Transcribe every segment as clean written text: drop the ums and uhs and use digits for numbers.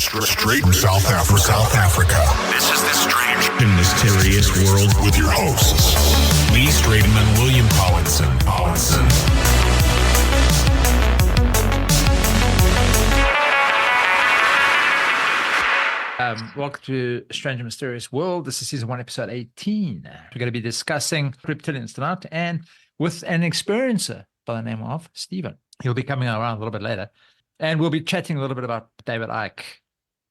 Straight from South Africa. This is the strange and mysterious world with your hosts, Lee Stratum and William Collinson. Welcome to Strange and Mysterious World. This is season 1, episode 18. We're going to be discussing reptilians tonight, and with an experiencer by the name of Stephan. He'll be coming around a little bit later, and we'll be chatting a little bit about David Ickes.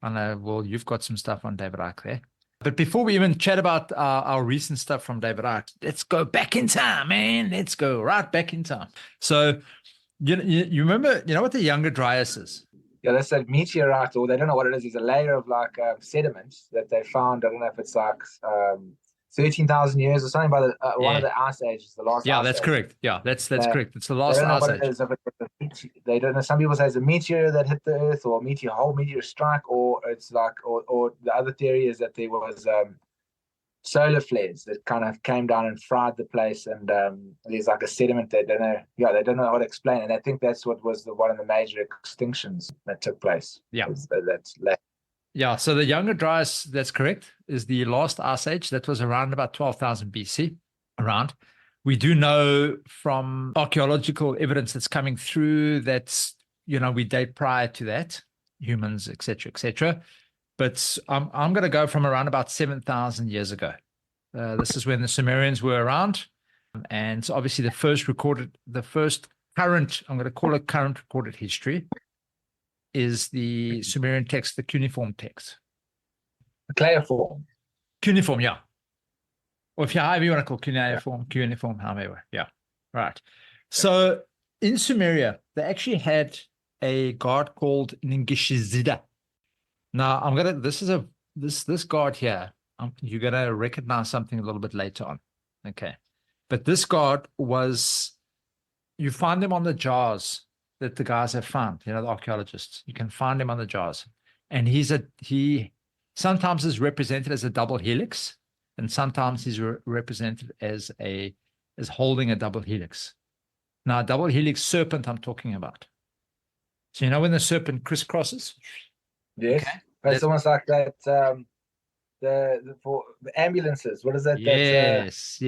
I know, well, you've got some stuff on David Ickes there. But before we even chat about our recent stuff from David Ickes, let's go back in time, man. Let's go right back in time. So, you remember, you know what the Younger Dryas is? Yeah, that's a meteorite, or they don't know what it is. It's a layer of like sediment that they found. I don't know if it's like 13,000 years or something by the one of the ice ages, the last. Yeah, ice that's age. correct. Yeah, that's correct. It's the last ice age. They don't know. Some people say it's a meteor that hit the Earth, or a whole meteor strike, or it's like, or the other theory is that there was solar flares that kind of came down and fried the place, and there's like a sediment they don't know. Yeah, they don't know how to explain, and I think that's what was one of the major extinctions that took place. Yeah, that's left. Yeah, so the Younger Dryas, that's correct, is the last ice age. That was around about 12,000 BC. Around. We do know from archaeological evidence that's coming through that we date prior to that, humans, etc. But I'm going to go from around about 7,000 years ago. This is when the Sumerians were around. And so obviously the first current, I'm going to call it current recorded history, is the Sumerian text, the cuneiform text. The cuneiform. Cuneiform, yeah. Or if you however you want to call cuneiform, however. Yeah, right. So in Sumeria, they actually had a god called Ningishizida. Now, this god here, you're going to recognize something a little bit later on. Okay. But this god you find them on the jars that the guys have found, the archaeologists. You can find him on the jars. And he sometimes is represented as a double helix, and sometimes he's represented as holding a double helix. Now, a double helix serpent I'm talking about. So when the serpent crisscrosses? Yes, okay. It's almost like that. For the ambulances, what is that? Yes.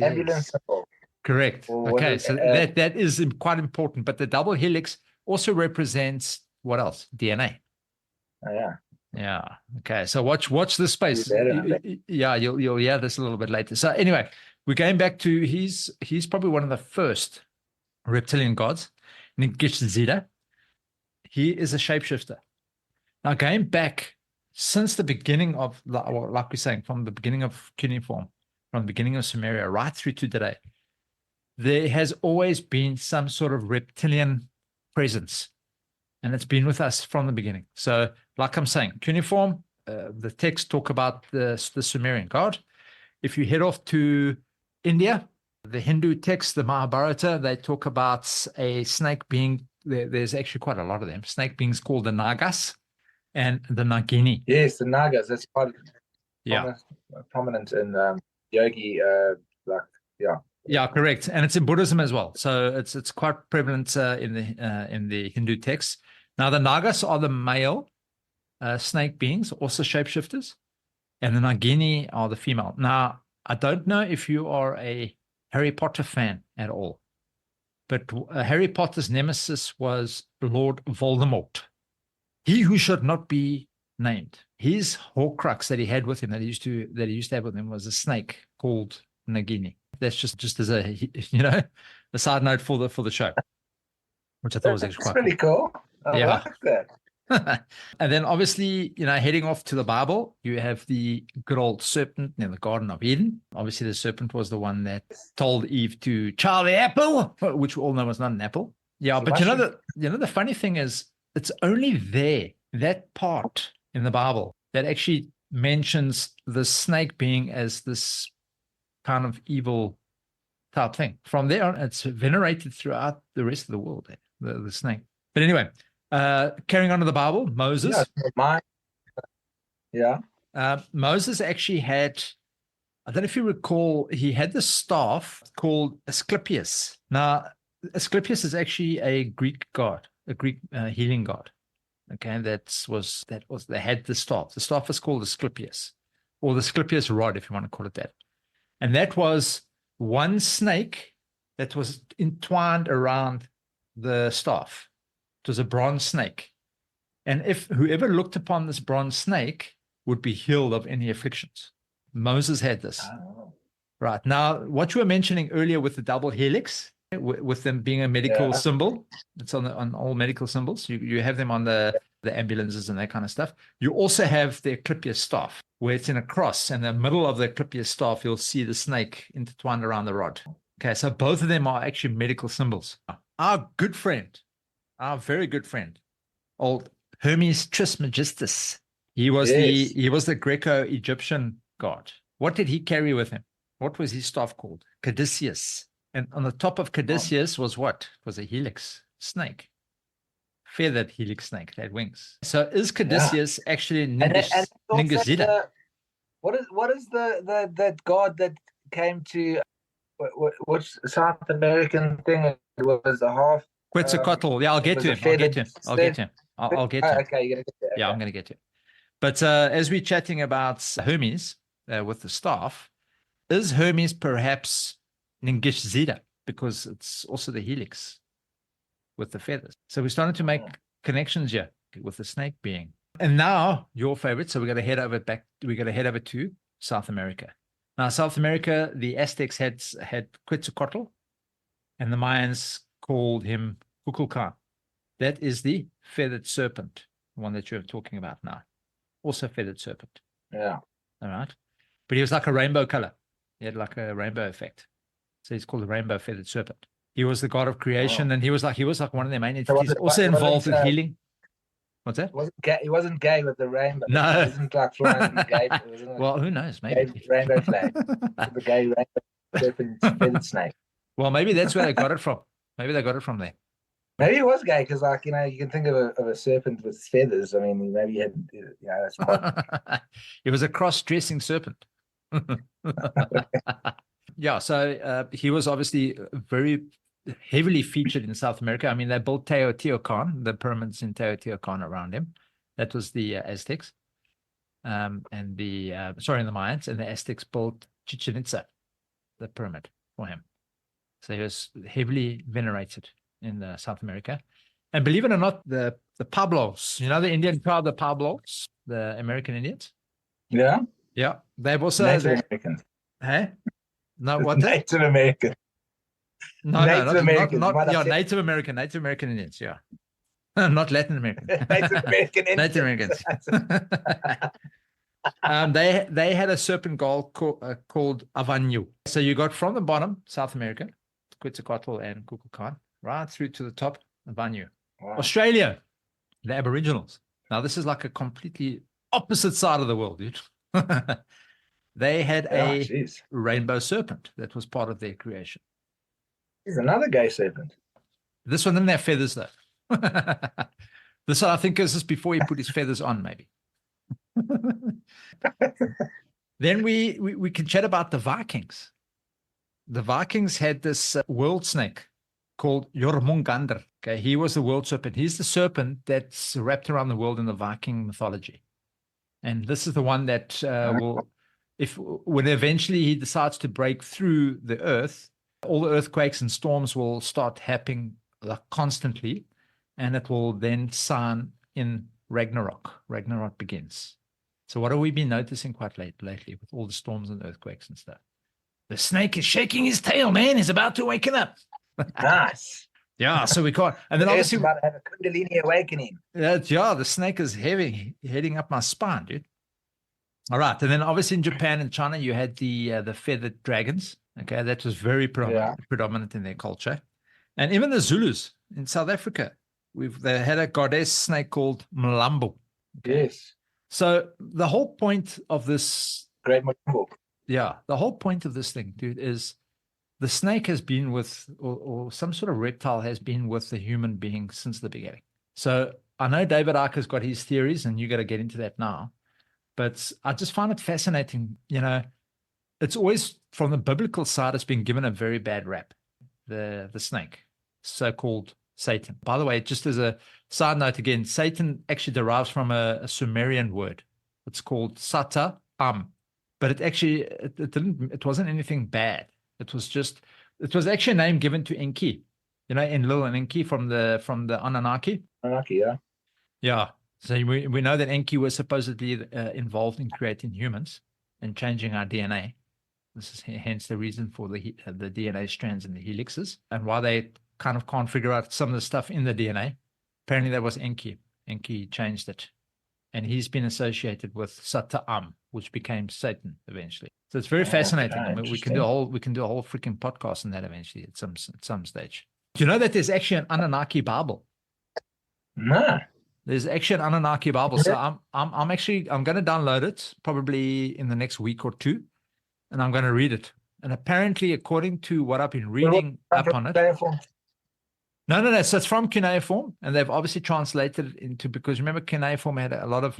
Ambulance symbol. Correct. Okay, so that is quite important. But the double helix also represents what else? DNA. Oh, yeah. Yeah. Okay. So watch this space. Yeah, you'll hear this a little bit later. So anyway, we're going back to he's probably one of the first reptilian gods, Ningishzida. He is a shapeshifter. Now, going back since the beginning of, like we're saying, from the beginning of cuneiform, from the beginning of Sumeria, right through to today, there has always been some sort of reptilian presence, and it's been with us from the beginning. So, like I'm saying, cuneiform, the texts talk about the Sumerian god. If you head off to India, the Hindu texts, the Mahabharata, they talk about a snake being, there's actually quite a lot of them, snake beings called the Nagas and the Nagini. Yes, the Nagas, that's quite prominent in yogi, Yeah, correct, and it's in Buddhism as well. So it's quite prevalent in the Hindu texts. Now the Nagas are the male snake beings, also shapeshifters, and the Nagini are the female. Now I don't know if you are a Harry Potter fan at all, but Harry Potter's nemesis was Lord Voldemort, he who should not be named. His Horcrux that he had with him, that he used to have with him, was a snake called Nagini. That's just as a side note for the show, which I thought was actually quite pretty cool. I like that. And then obviously, heading off to the Bible, you have the good old serpent in the Garden of Eden. Obviously, the serpent was the one that told Eve to chow the apple, which we all know was not an apple. Yeah, but the funny thing is, it's only that part in the Bible that actually mentions the snake being as this kind of evil type thing. From there on, it's venerated throughout the rest of the world, the snake. But anyway, carrying on to the Bible, Moses. Moses actually had, I don't know if you recall, he had this staff called Asclepius. Now, Asclepius is actually a Greek god, a Greek healing god. Okay, they had the staff. The staff is called the Asclepius, or the Asclepius rod, if you want to call it that. And that was one snake that was entwined around the staff. It was a bronze snake. And if whoever looked upon this bronze snake would be healed of any afflictions. Moses had this. Oh. Right. Now, what you were mentioning earlier with the double helix, with them being a medical symbol, it's on all medical symbols. You have them on the ambulances and that kind of stuff. You also have the Asclepius staff, where it's in a cross, and in the middle of the Asclepius staff, you'll see the snake intertwined around the rod. Okay, so both of them are actually medical symbols. Our good friend, our very good friend, old Hermes Trismegistus. He was the Greco-Egyptian god. What did he carry with him? What was his staff called? Caduceus. And on the top of Caduceus was what? It was a helix snake. Feathered helix snake. They had wings. So is Caduceus actually Ningishzida? What is the god that came to which South American thing? It was a half. Quetzalcoatl. Yeah, I'll get to him. I'll get to him. I'll get to him. Okay, you're gonna get there. Yeah, I'm going to get to it. But as we're chatting about Hermes with the staff, is Hermes perhaps Ningishzida? Because it's also the helix with the feathers. So we're starting to make connections here with the snake being. And now your favorite. So we're going to head over to South America. Now, South America, the Aztecs had Quetzalcoatl, and the Mayans called him Kukulkan. That is the feathered serpent, the one that you're talking about now. Also feathered serpent. Yeah. All right. But he was like a rainbow color. He had like a rainbow effect. So he's called the rainbow feathered serpent. He was the god of creation, and he was like one of their main entities. Also involved in healing. What's that? He wasn't gay with the rainbow. No. He wasn't like flying gay. Well, who knows? Maybe. Rainbow flag. The gay rainbow serpent feathered snake. Well, maybe that's where they got it from. Maybe they got it from there. Maybe he was gay because, like, you can think of a serpent with feathers. I mean, maybe he had, that's fun. It was a cross-dressing serpent. Yeah, so he was obviously very heavily featured in South America. I mean, they built Teotihuacan, the pyramids in Teotihuacan around him. That was the Aztecs, and the Mayans, and the Aztecs built Chichen Itza, the pyramid, for him. So he was heavily venerated in South America. And believe it or not, the Pablos, the Indian tribe, the Pablos, the American Indians. Yeah. Yeah. They've also Native Americans. Hey? No, what? Native American. No, Native American. Native American Indians, yeah. Not Latin American. Native American Indians. Native Americans. They had a serpent god called Avanyu. So you got from the bottom, South America, Quetzalcoatl and Kukulkan, right through to the top, Avanyu. Wow. Australia, the Aboriginals. Now this is like a completely opposite side of the world, dude. They had a rainbow serpent that was part of their creation. He's another gay serpent. This one didn't have feathers, though. This one, I think, is just before he put his feathers on, maybe. Then we can chat about the Vikings. The Vikings had this world snake called Jormungandr. Okay, he was the world serpent. He's the serpent that's wrapped around the world in the Viking mythology. And this is the one that when eventually he decides to break through the earth, all the earthquakes and storms will start happening constantly, and it will then sign in Ragnarok. Ragnarok begins. So what have we been noticing quite lately with all the storms and earthquakes and stuff? The snake is shaking his tail, man. He's about to waken up. Nice. Yeah, so we can't. And then obviously about to have a Kundalini awakening. Yeah, the snake is heading up my spine, dude. All right, and then obviously in Japan and China, you had the feathered dragons. Okay, that was very predominant in their culture, and even the Zulus in South Africa, they had a goddess snake called Mlambo. Okay? Yes. So the whole point of this great book. Yeah, the whole point of this thing, dude, is the snake has been with, or some sort of reptile has been with the human being since the beginning. So I know David Ickes has got his theories, and you got to get into that now. But I just find it fascinating. It's always from the biblical side, it's been given a very bad rap. The snake, so-called Satan. By the way, just as a side note again, Satan actually derives from a Sumerian word. It's called Sata but it wasn't anything bad. It was actually a name given to Enki, Enlil and Enki from the Anunnaki. Anunnaki, yeah. Yeah. So we know that Enki was supposedly involved in creating humans and changing our DNA. This is hence the reason for the DNA strands and the helixes, and why they kind of can't figure out some of the stuff in the DNA. Apparently that was Enki. Enki changed it. And he's been associated with Sata which became Satan eventually. So it's very fascinating. I mean, we can do a whole freaking podcast on that eventually at some stage. Do you know that there's actually an Anunnaki Bible? No. There's actually an Anunnaki Bible. So I'm going to download it probably in the next week or two, and I'm going to read it. And apparently, according to what I've been reading up on it. No. So it's from cuneiform, and they've obviously translated it into, because remember, cuneiform had a lot of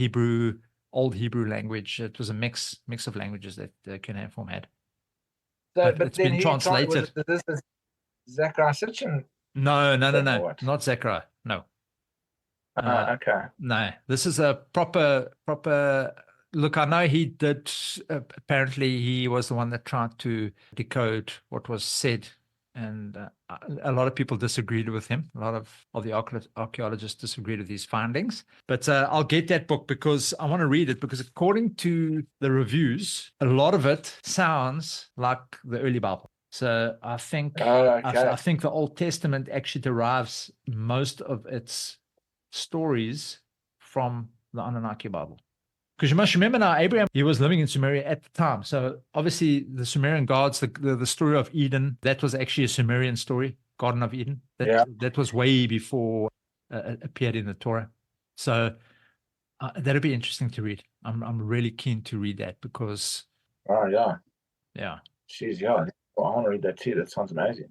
old Hebrew language. It was a mix of languages that cuneiform had. So, but it's been translated. This is Zechariah Sitchin? No, not Zechariah. No. Okay. No, this is a proper. Look, I know he did. Apparently, he was the one that tried to decode what was said. And a lot of people disagreed with him. A lot of the archaeologists disagreed with his findings. But I'll get that book because I want to read it, because according to the reviews, a lot of it sounds like the early Bible. So I think I think the Old Testament actually derives most of its stories from the Anunnaki Bible. Because you must remember now, Abraham, he was living in Sumeria at the time. So obviously the Sumerian gods, the story of Eden, that was actually a Sumerian story, Garden of Eden. That was way before it appeared in the Torah. So that'll be interesting to read. I'm really keen to read that because... Oh, yeah. Yeah. Jeez, yeah. Well, I want to read that too. That sounds amazing.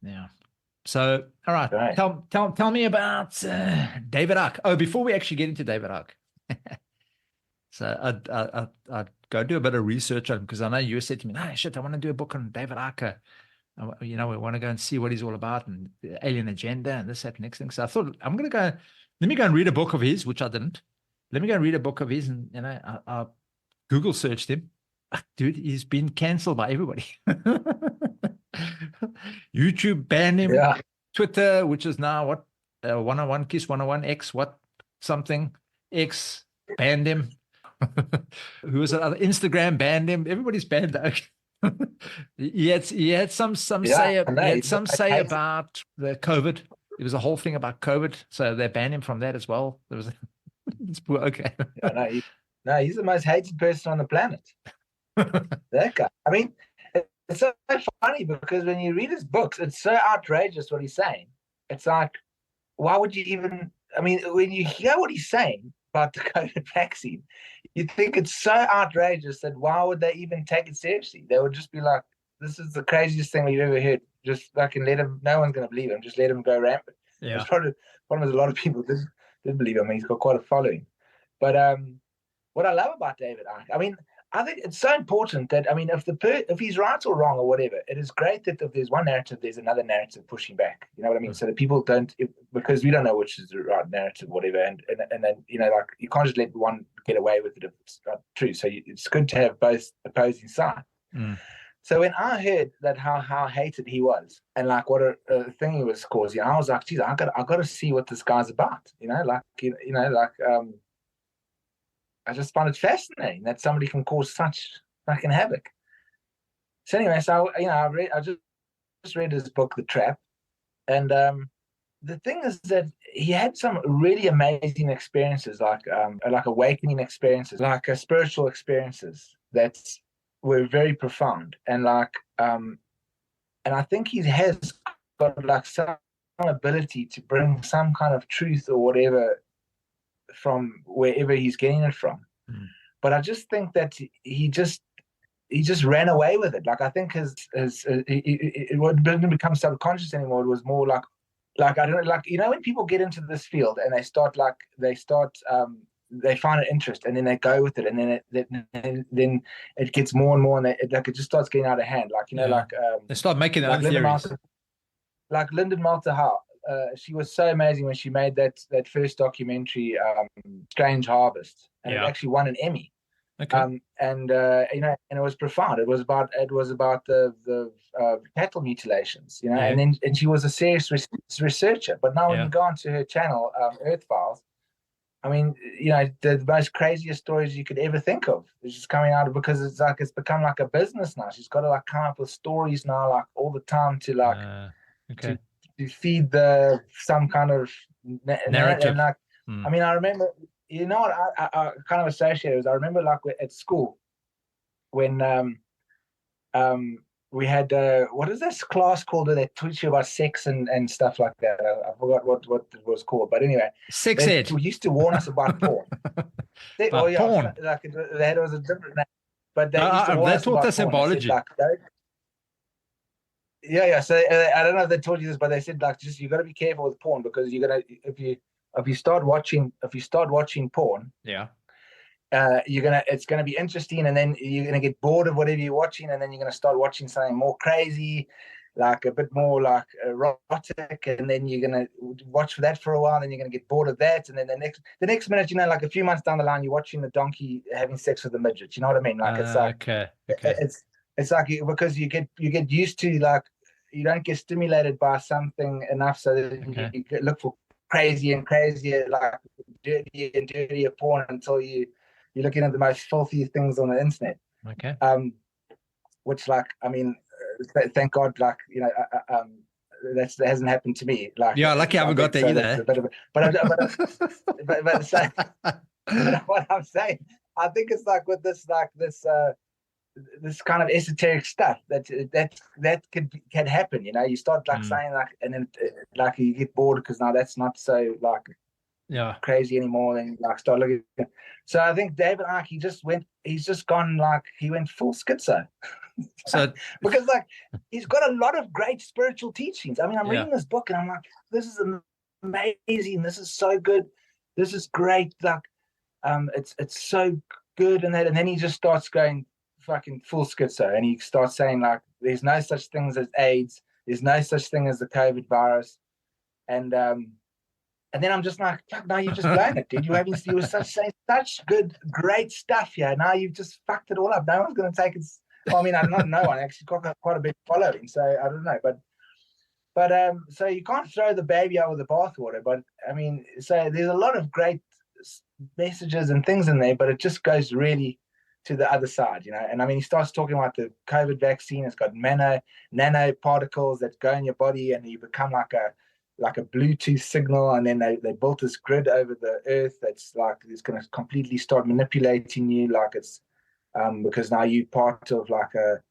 Yeah. So, all right. Okay. Tell me about David Ickes. Oh, before we actually get into David Ickes. So I'd go do a bit of research on him, because I know you said to me, "No, shit, I want to do a book on David Ickes. We want to go and see what he's all about and the alien agenda and this, that, and next thing." So I thought, let me go and read a book of his, which I didn't. Let me go and read a book of his, and I Google searched him. Dude, he's been cancelled by everybody. YouTube banned him. Yeah. Twitter, which is now what 101 Kiss 101 X what something X banned him. Who was it? Instagram banned him. Everybody's banned though. he had some say about the COVID. There was a whole thing about COVID, so they banned him from that as well. There was okay. No, he's the most hated person on the planet. That guy. I mean, it's so funny because when you read his books, it's so outrageous what he's saying. It's like, why would you even? I mean, when you hear what he's saying about the COVID vaccine, you think it's so outrageous that why would they even take it seriously? They would just be like, "This is the craziest thing we've ever heard." Just fucking let him. No one's going to believe him. Just let him go rampant. Yeah. Problem is, a lot of people didn't believe him. I mean, he's got quite a following. But what I love about David Ickes, I mean, I think it's so important that, I mean, if he's right or wrong or whatever, it is great that if there's one narrative, there's another narrative pushing back. You know what I mean? So that people don't, because we don't know which is the right narrative, whatever, and then, like, you can't just let one get away with it if it's not true. So it's good to have both opposing sides. So when I heard that how hated he was, and like what a thing he was causing, I was like, geez, I got to see what this guy's about. I just find it fascinating that somebody can cause such fucking havoc. So anyway, I just read his book, The Trap, and the thing is that he had some really amazing experiences, like awakening experiences, like spiritual experiences that were very profound, and and I think he has got like some ability to bring some kind of truth or whatever from wherever he's getting it from. But I just think that he just ran away with it. Like, I think it didn't become subconscious anymore. It was more like I don't know, like, you know, when people get into this field and they find an interest and then they go with it, and then it gets more and more, and it just starts getting out of hand. Like, you know, they start making their own theories. Like Lyndon Malta she was so amazing when she made that first documentary, Strange Harvest, and it actually won an Emmy. Okay. And it was profound. It was about the cattle mutilations, and she was a serious researcher. But now when you go onto her channel, Earth Files, I mean, the most craziest stories you could ever think of is just coming out, because it's become like a business now. She's got to come up with stories now, like all the time, to to feed some kind of narrative. And I mean, I remember, what I kind of associated with. I remember at school when we had what is this class called where they teach you about sex and stuff like that. I forgot what it was called, but anyway, sex ed. They used to warn us about porn. Porn. That was a different name, but they used to warn us about porn. Biology. So I don't know if they told you this, but they said just you got to be careful with porn, because you're gonna if you start watching porn, it's gonna be interesting, and then you're gonna get bored of whatever you're watching, and then you're gonna start watching something more crazy, like a bit more like erotic, and then you're gonna watch that for a while, and then you're gonna get bored of that, and then the next minute, like a few months down the line, you're watching the donkey having sex with the midget. You know what I mean? Like it's like it's like because you get used to, like, you don't get stimulated by something enough, so that you look for crazy and crazier, like dirtier and dirtier porn, until you're looking at the most filthy things on the internet. Which, like, I mean, thank God, like, that hasn't happened to me. Like, lucky I haven't got there either. But what I'm saying, I think it's like with this kind of esoteric stuff that can happen. You start saying and then you get bored, because now that's not so crazy anymore. Then start looking. So I think David Icke, he's just gone, he went full schizo. So because he's got a lot of great spiritual teachings. I mean, I'm reading this book and I'm like, this is amazing. This is so good. This is great. It's so good. And then he just starts going fucking full schizo, and he starts saying there's no such things as AIDS, there's no such thing as the COVID virus, and then I'm just like, fuck, now you've just blown it, dude. You were saying such good, great stuff here. Now you've just fucked it all up. No one's going to take it. Well, I mean, I'm not no one. Actually got quite a big following, so I don't know, but so you can't throw the baby out with the bathwater. But I mean, so there's a lot of great messages and things in there, but it just goes really to the other side, and I mean, he starts talking about the COVID vaccine. It's got nano particles that go in your body, and you become like a Bluetooth signal, and then they built this grid over the earth that's it's going to completely start manipulating you, it's because now you're part of the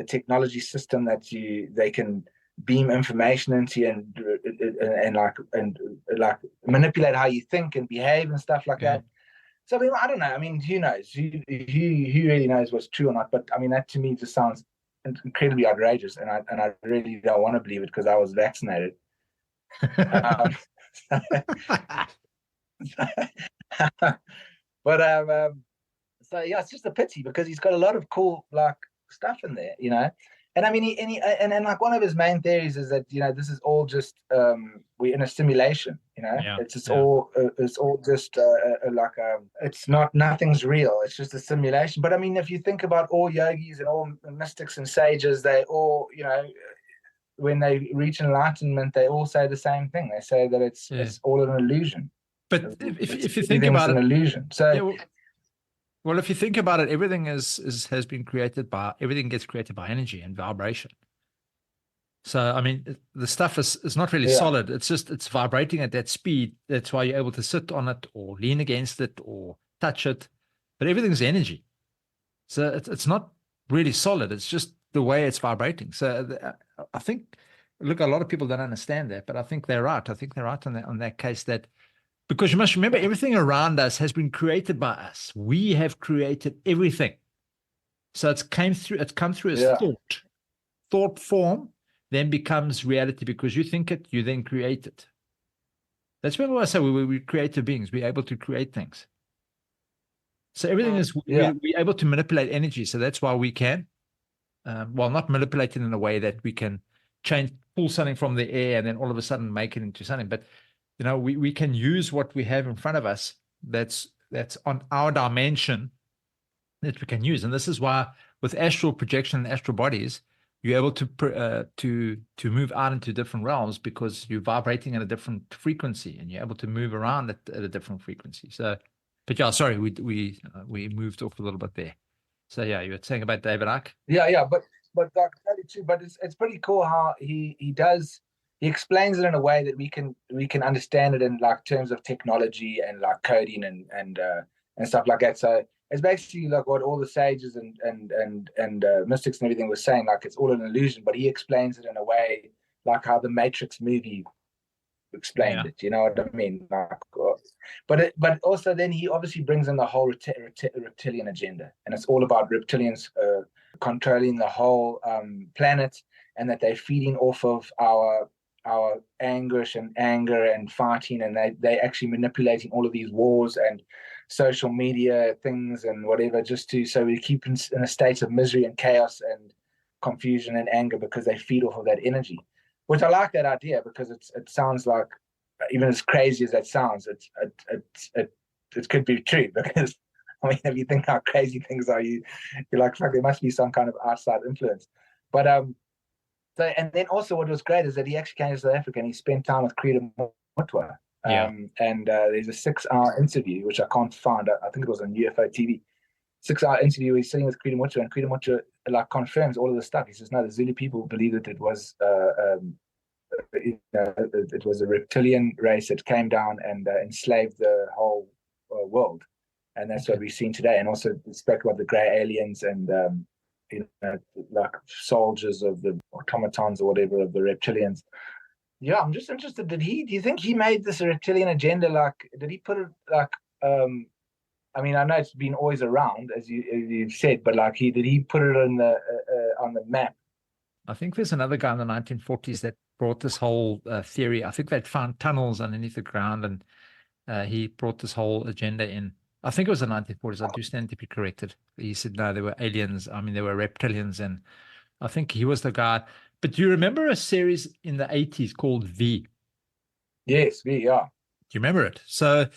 technology system that they can beam information into you, and manipulate how you think and behave and stuff like that. So I mean, I don't know. I mean, who knows? Who really knows what's true or not? But I mean, that to me just sounds incredibly outrageous, and I really don't want to believe it, because I was vaccinated. But so yeah, it's just a pity, because he's got a lot of cool stuff in there, And I mean, and one of his main theories is that this is all just we're in a simulation. It's all just it's nothing's real. It's just a simulation. But I mean, if you think about all yogis and all mystics and sages, they all when they reach enlightenment, they all say the same thing. They say that it's all an illusion. But if you think about it, an illusion. So. Well, if you think about it, everything everything gets created by energy and vibration. So, I mean, the stuff is not really solid. It's vibrating at that speed. That's why you're able to sit on it or lean against it or touch it. But everything's energy. So it's not really solid. It's just the way it's vibrating. So I think, look, a lot of people don't understand that, but I think they're right. I think they're right on that case, that because you must remember, everything around us has been created by us. We have created everything. So it's come through as thought form, then becomes reality, because you think it, you then create it. That's why I say we're creative beings. We're able to create things. So everything is, we're able to manipulate energy. So that's why we can, not manipulate it in a way that we can change pull something from the air and then all of a sudden make it into something. But we can use what we have in front of us that's on our dimension that we can use. And this is why with astral projection and astral bodies, you're able to move out into different realms because you're vibrating at a different frequency and you're able to move around at a different frequency. So, but yeah, sorry, we moved off a little bit there. So yeah, you were saying about David Icke. Yeah, but Dr. Kelly too. But it's pretty cool how he explains it in a way that we can understand it in like terms of technology and like coding and stuff like that. So it's basically like what all the sages and mystics and everything were saying, like it's all an illusion, but he explains it in a way like how the Matrix movie explained it. You know what I mean? Like, but also then he obviously brings in the whole reptilian agenda, and it's all about reptilians controlling the whole planet, and that they're feeding off of our anguish and anger and fighting, and they actually manipulating all of these wars and social media things and whatever, so we keep in a state of misery and chaos and confusion and anger because they feed off of that energy. Which I like that idea because it sounds like, even as crazy as that sounds, it could be true. Because I mean, if you think how crazy things are, you're like, fuck, there must be some kind of outside influence. But so, and then also what was great is that he actually came to South Africa and he spent time with Credo Mutwa. And there's a 6-hour interview which I can't find. I think it was on UFO TV. 6-hour interview. He's sitting with Credo Mutwa, and Credo Mutwa like confirms all of the stuff. He says, no, the Zulu people believe that it was it was a reptilian race that came down and enslaved the whole world, and that's what we've seen today. And also spoke about the grey aliens and like soldiers of the automatons or whatever of the reptilians. Yeah, I'm just interested. Do you think he made this reptilian agenda? Like, did he put it like? I mean, I know it's been always around, as you've said, but like, did he put it on the map? I think there's another guy in the 1940s that brought this whole theory. I think they'd found tunnels underneath the ground, and he brought this whole agenda in. I think it was the 1940s. I do stand to be corrected. He said, no, there were aliens. I mean, there were reptilians, and I think he was the guy. But do you remember a series in the 80s called V? Yes, V, yeah. Do you remember it? So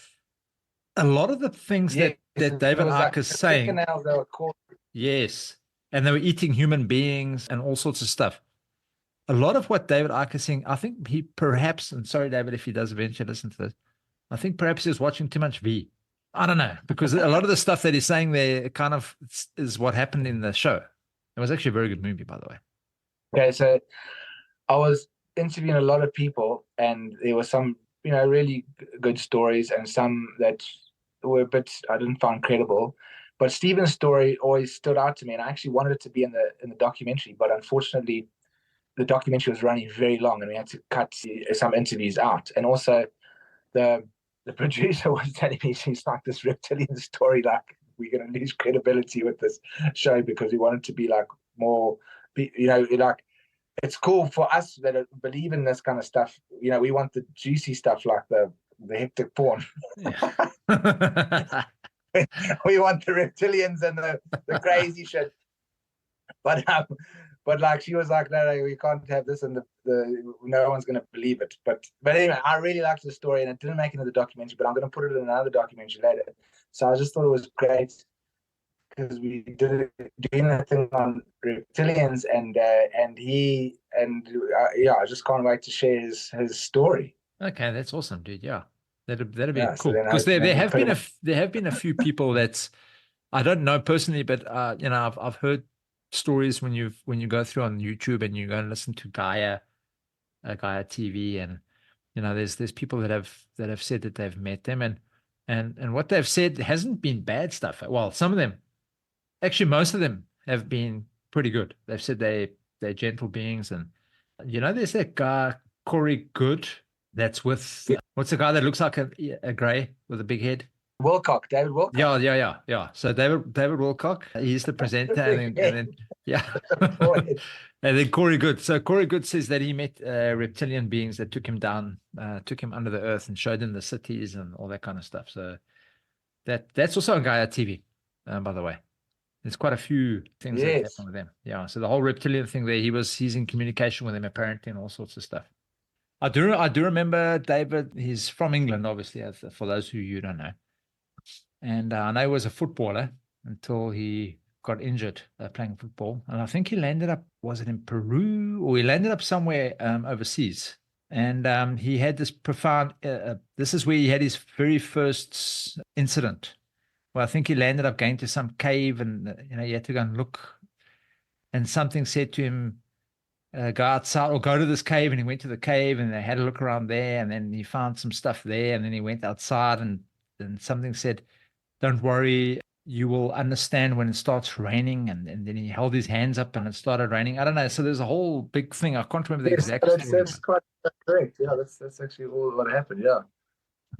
a lot of the things that David Icke is saying. They were called. Yes. And they were eating human beings and all sorts of stuff. A lot of what David Icke is saying, I think he perhaps, and sorry, David, if he does eventually listen to this, I think perhaps he's watching too much V. I don't know, because a lot of the stuff that he's saying there kind of is what happened in the show. It was actually a very good movie, by the way. Okay, so I was interviewing a lot of people, and there were some, really good stories, and some that were a bit I didn't find credible. But Stephen's story always stood out to me, and I actually wanted it to be in the documentary, but unfortunately, the documentary was running very long, and we had to cut some interviews out. And also, the producer was telling me she's like, this reptilian story, like, we're going to lose credibility with this show because we want it to be like more, like, it's cool for us that believe in this kind of stuff. We want the juicy stuff like the hectic porn. We want the reptilians and the crazy shit. But like, she was like, no, we can't have this, and no one's going to believe it. But anyway, I really liked the story, and it didn't make it into the documentary, but I'm going to put it in another documentary later. So I just thought it was great because we did doing a thing on reptilians, and I just can't wait to share his story. Okay, that's awesome, dude. Yeah, that'd be cool, so because there have been a few people that's, I don't know personally, but I've heard stories when you go through on YouTube and you go and listen to Gaia TV, and there's people that have said that they've met them, and what they've said hasn't been bad stuff. Well, some of them, actually most of them, have been pretty good. They've said they're gentle beings, and there's that guy Corey Good that's with what's the guy that looks like a gray with a big head? Wilcock, David Wilcock. Yeah. So David Wilcock, he's the presenter, and then and then Corey Good. So Corey Good says that he met reptilian beings that took him down, took him under the earth, and showed him the cities and all that kind of stuff. So that's also on Gaia TV, by the way. There's quite a few things that Yes. happen with them. Yeah. So the whole reptilian thing there, he's in communication with them apparently and all sorts of stuff. I do remember David. He's from England, obviously, for those who you don't know. And I know he was a footballer until he got injured playing football. And I think he landed up, was it in Peru, or he landed up somewhere overseas. And he had this profound, this is where he had his very first incident. Well, I think he landed up going to some cave and, he had to go and look. And something said to him, go outside or go to this cave. And he went to the cave and they had a look around there. And then he found some stuff there. And then he went outside and something said, don't worry, you will understand when it starts raining. And then he held his hands up and it started raining. I don't know. So there's a whole big thing. I can't remember the exact story. That's quite correct. Yeah, that's actually all what happened. Yeah.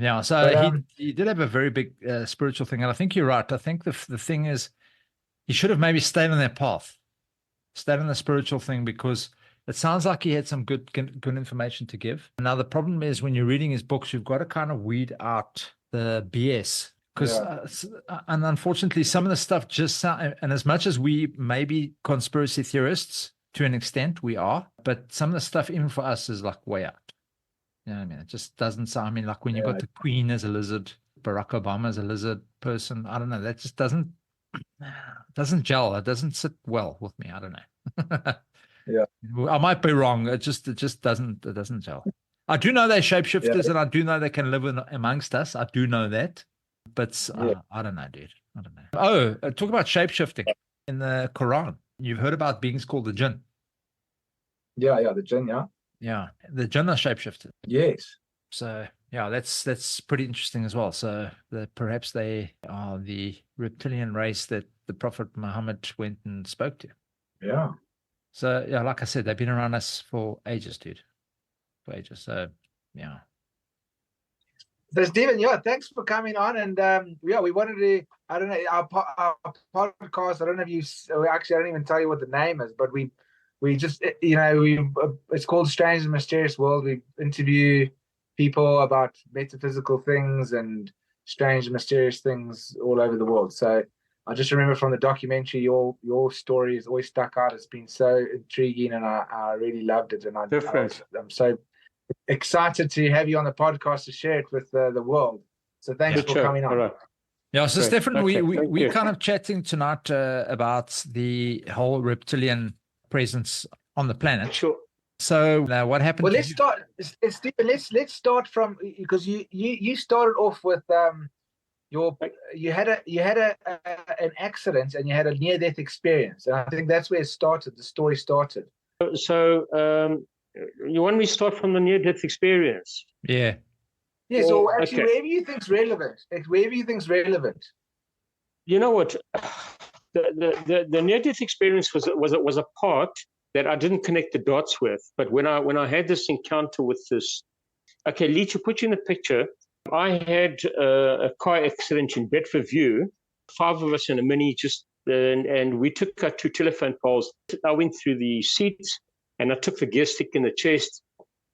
Yeah. So he did have a very big spiritual thing. And I think you're right. I think the thing is he should have maybe stayed on that path, stayed on the spiritual thing, because it sounds like he had some good information to give. Now, the problem is when you're reading his books, you've got to kind of weed out the BS. Because, and unfortunately, some of the stuff just sound, and as much as we may be conspiracy theorists to an extent, we are, but some of the stuff, even for us, is like way out. You know what I mean? It just doesn't sound, I mean, like when you've got the Queen as a lizard, Barack Obama as a lizard person, I don't know, that just doesn't gel. It doesn't sit well with me. I don't know. Yeah, I might be wrong. It just doesn't gel. I do know they're shapeshifters, and I do know they can live amongst us. I do know that, but I don't know, dude. I don't know. Oh, talk about shapeshifting in the Quran. You've heard about beings called the jinn. Yeah, the jinn. Yeah, the jinn are shapeshifters. Yes. So yeah, that's pretty interesting as well. So perhaps they are the reptilian race that the Prophet Muhammad went and spoke to. Yeah. So yeah, like I said, they've been around us for ages, dude. For ages. So yeah. So Stephan, thanks for coming on. And we wanted to, I don't know, our podcast, I don't know if I don't even tell you what the name is, but we just, it's called Strange and Mysterious World. We interview people about metaphysical things and strange and mysterious things all over the world. So I just remember from the documentary, your story has always stuck out. It's been so intriguing, and I really loved it. And I'm so excited to have you on the podcast to share it with the world. So thanks for coming on. Right. Yeah, so Great. Stephan, Okay, we're kind of chatting tonight about the whole reptilian presence on the planet. Sure. So what happened? Well, let's start, Stephan. Let's start from, because you started off with you had an accident and you had a near-death experience, and I think that's where it started. The story started. So you want me to start from the near-death experience? Yeah. Yeah. So actually, wherever you think's relevant. You know what? The near-death experience was a part that I didn't connect the dots with. But when I had this encounter with this, okay, Lee, to put you in the picture, I had a car accident in Bedford View. 5 of us in a Mini, and we took our 2 telephone poles. I went through the seats and I took the gear stick in the chest,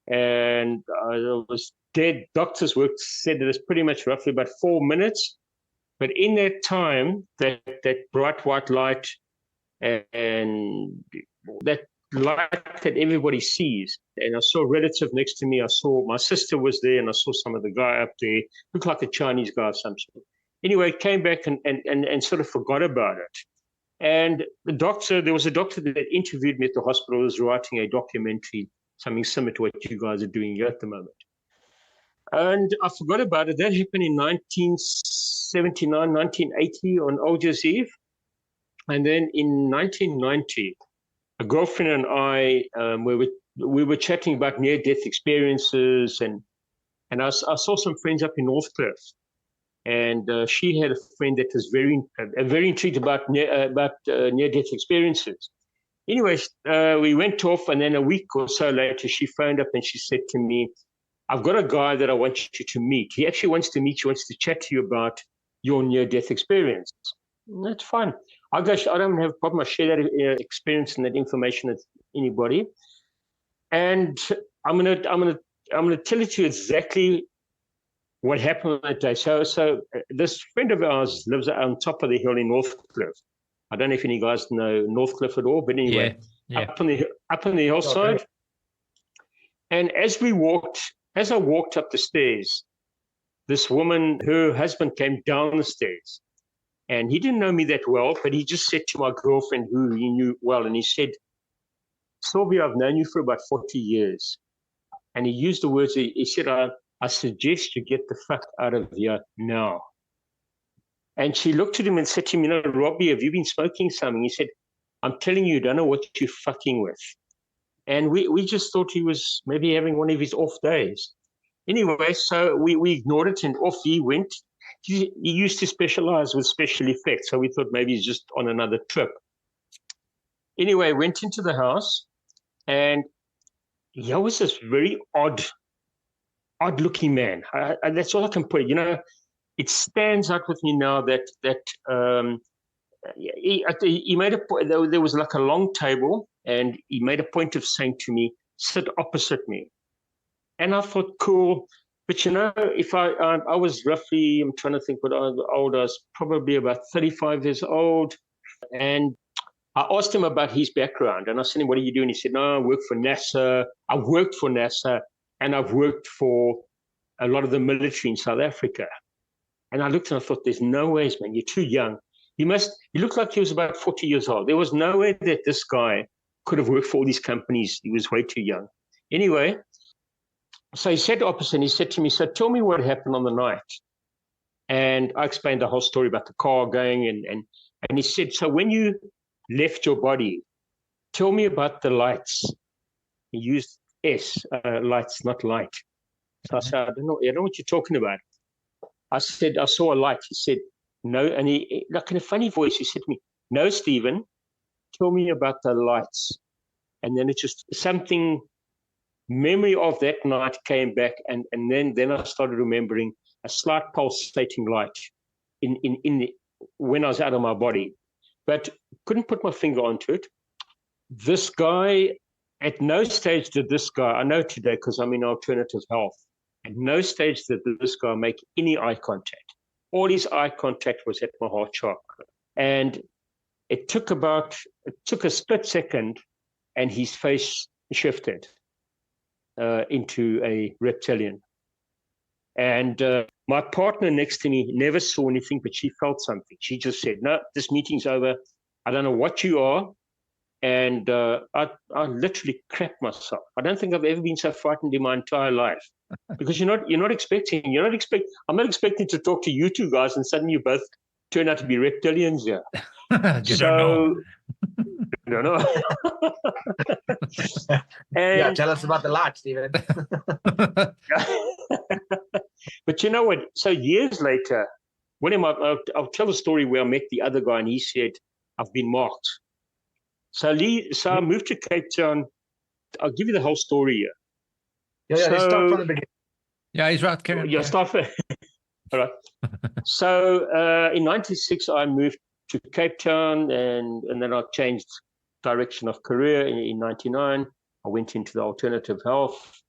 and I was dead. Doctors said that it's pretty much roughly about 4 minutes. But in that time, that bright white light and that light that everybody sees, and I saw a relative next to me. I saw my sister was there, and I saw some of the guy up there, looked like a Chinese guy of some sort. Anyway, came back and sort of forgot about it. And there was a doctor that interviewed me at the hospital, who was writing a documentary, something similar to what you guys are doing here at the moment. And I forgot about it. That happened in 1979, 1980 on Old Year's Eve. And then in 1990, a girlfriend and I, we were chatting about near-death experiences, and I saw some friends up in Northcliffe, and she had a friend that was very intrigued about near-death experiences. Anyway, we went off, and then a week or so later, she phoned up and she said to me, "I've got a guy that I want you to meet. He actually wants to meet you, wants to chat to you about your near-death experience." That's fine. I don't have a problem. I share that experience and that information with anybody. And I'm gonna tell it to you exactly what happened that day. So this friend of ours lives on top of the hill in Northcliffe. I don't know if any guys know Northcliffe at all, but anyway, up on the hillside. Okay. And as I walked up the stairs, this woman, her husband came down the stairs, and he didn't know me that well, but he just said to my girlfriend, who he knew well, and he said, Sylvia, I've known you for about 40 years. And he used the words, he said, I suggest you get the fuck out of here now. And she looked at him and said to him, Robbie, have you been smoking something? He said, I'm telling you, don't know what you're fucking with. And we just thought he was maybe having one of his off days. Anyway, so we ignored it, and off he went. He used to specialize with special effects, so we thought maybe he's just on another trip. Anyway, went into the house, and he was this very odd-looking man. That's all I can put it. It stands out with me now that he made a point. There was like a long table, and he made a point of saying to me, sit opposite me. And I thought, cool. But if I was roughly, I'm trying to think what old I was, probably about 35 years old. And I asked him about his background, and I said, what are you doing? He said, no, I work for NASA. I worked for NASA, and I've worked for a lot of the military in South Africa. And I looked and I thought, there's no ways, man, you're too young. He looked like he was about 40 years old. There was no way that this guy could have worked for all these companies. He was way too young. Anyway, so he sat opposite, and he said to me, so tell me what happened on the night. And I explained the whole story about the car going, and he said, so when you left your body, tell me about the lights. He used lights, not light. So I said, I don't know what you're talking about. I said, I saw a light. He said, no. And he, like in a funny voice, he said to me, no, Stephen, tell me about the lights. And then it just something, memory of that night came back. And then I started remembering a slight pulsating light when I was out of my body. But couldn't put my finger onto it. This guy, at no stage did this guy, I know today because I'm in alternative health, at no stage did this guy make any eye contact. All his eye contact was at my heart chakra. And it took a split second, and his face shifted into a reptilian. And my partner next to me never saw anything, but she felt something. She just said, no, this meeting's over. I don't know what you are. And I literally crapped myself. I don't think I've ever been so frightened in my entire life, because I'm not expecting to talk to you two guys, and suddenly you both turn out to be reptilians. Yeah. Don't know. Yeah, tell us about the light, Stephen. But you know what? So years later, I'll tell a story where I met the other guy, and he said, I've been marked. So I moved to Cape Town. I'll give you the whole story here. Yeah, let's start from the beginning. Yeah, he's right, Karen. Yeah, start from. All right. So in 96, I moved to Cape Town, and then I changed direction of career in 99. I went into the alternative health,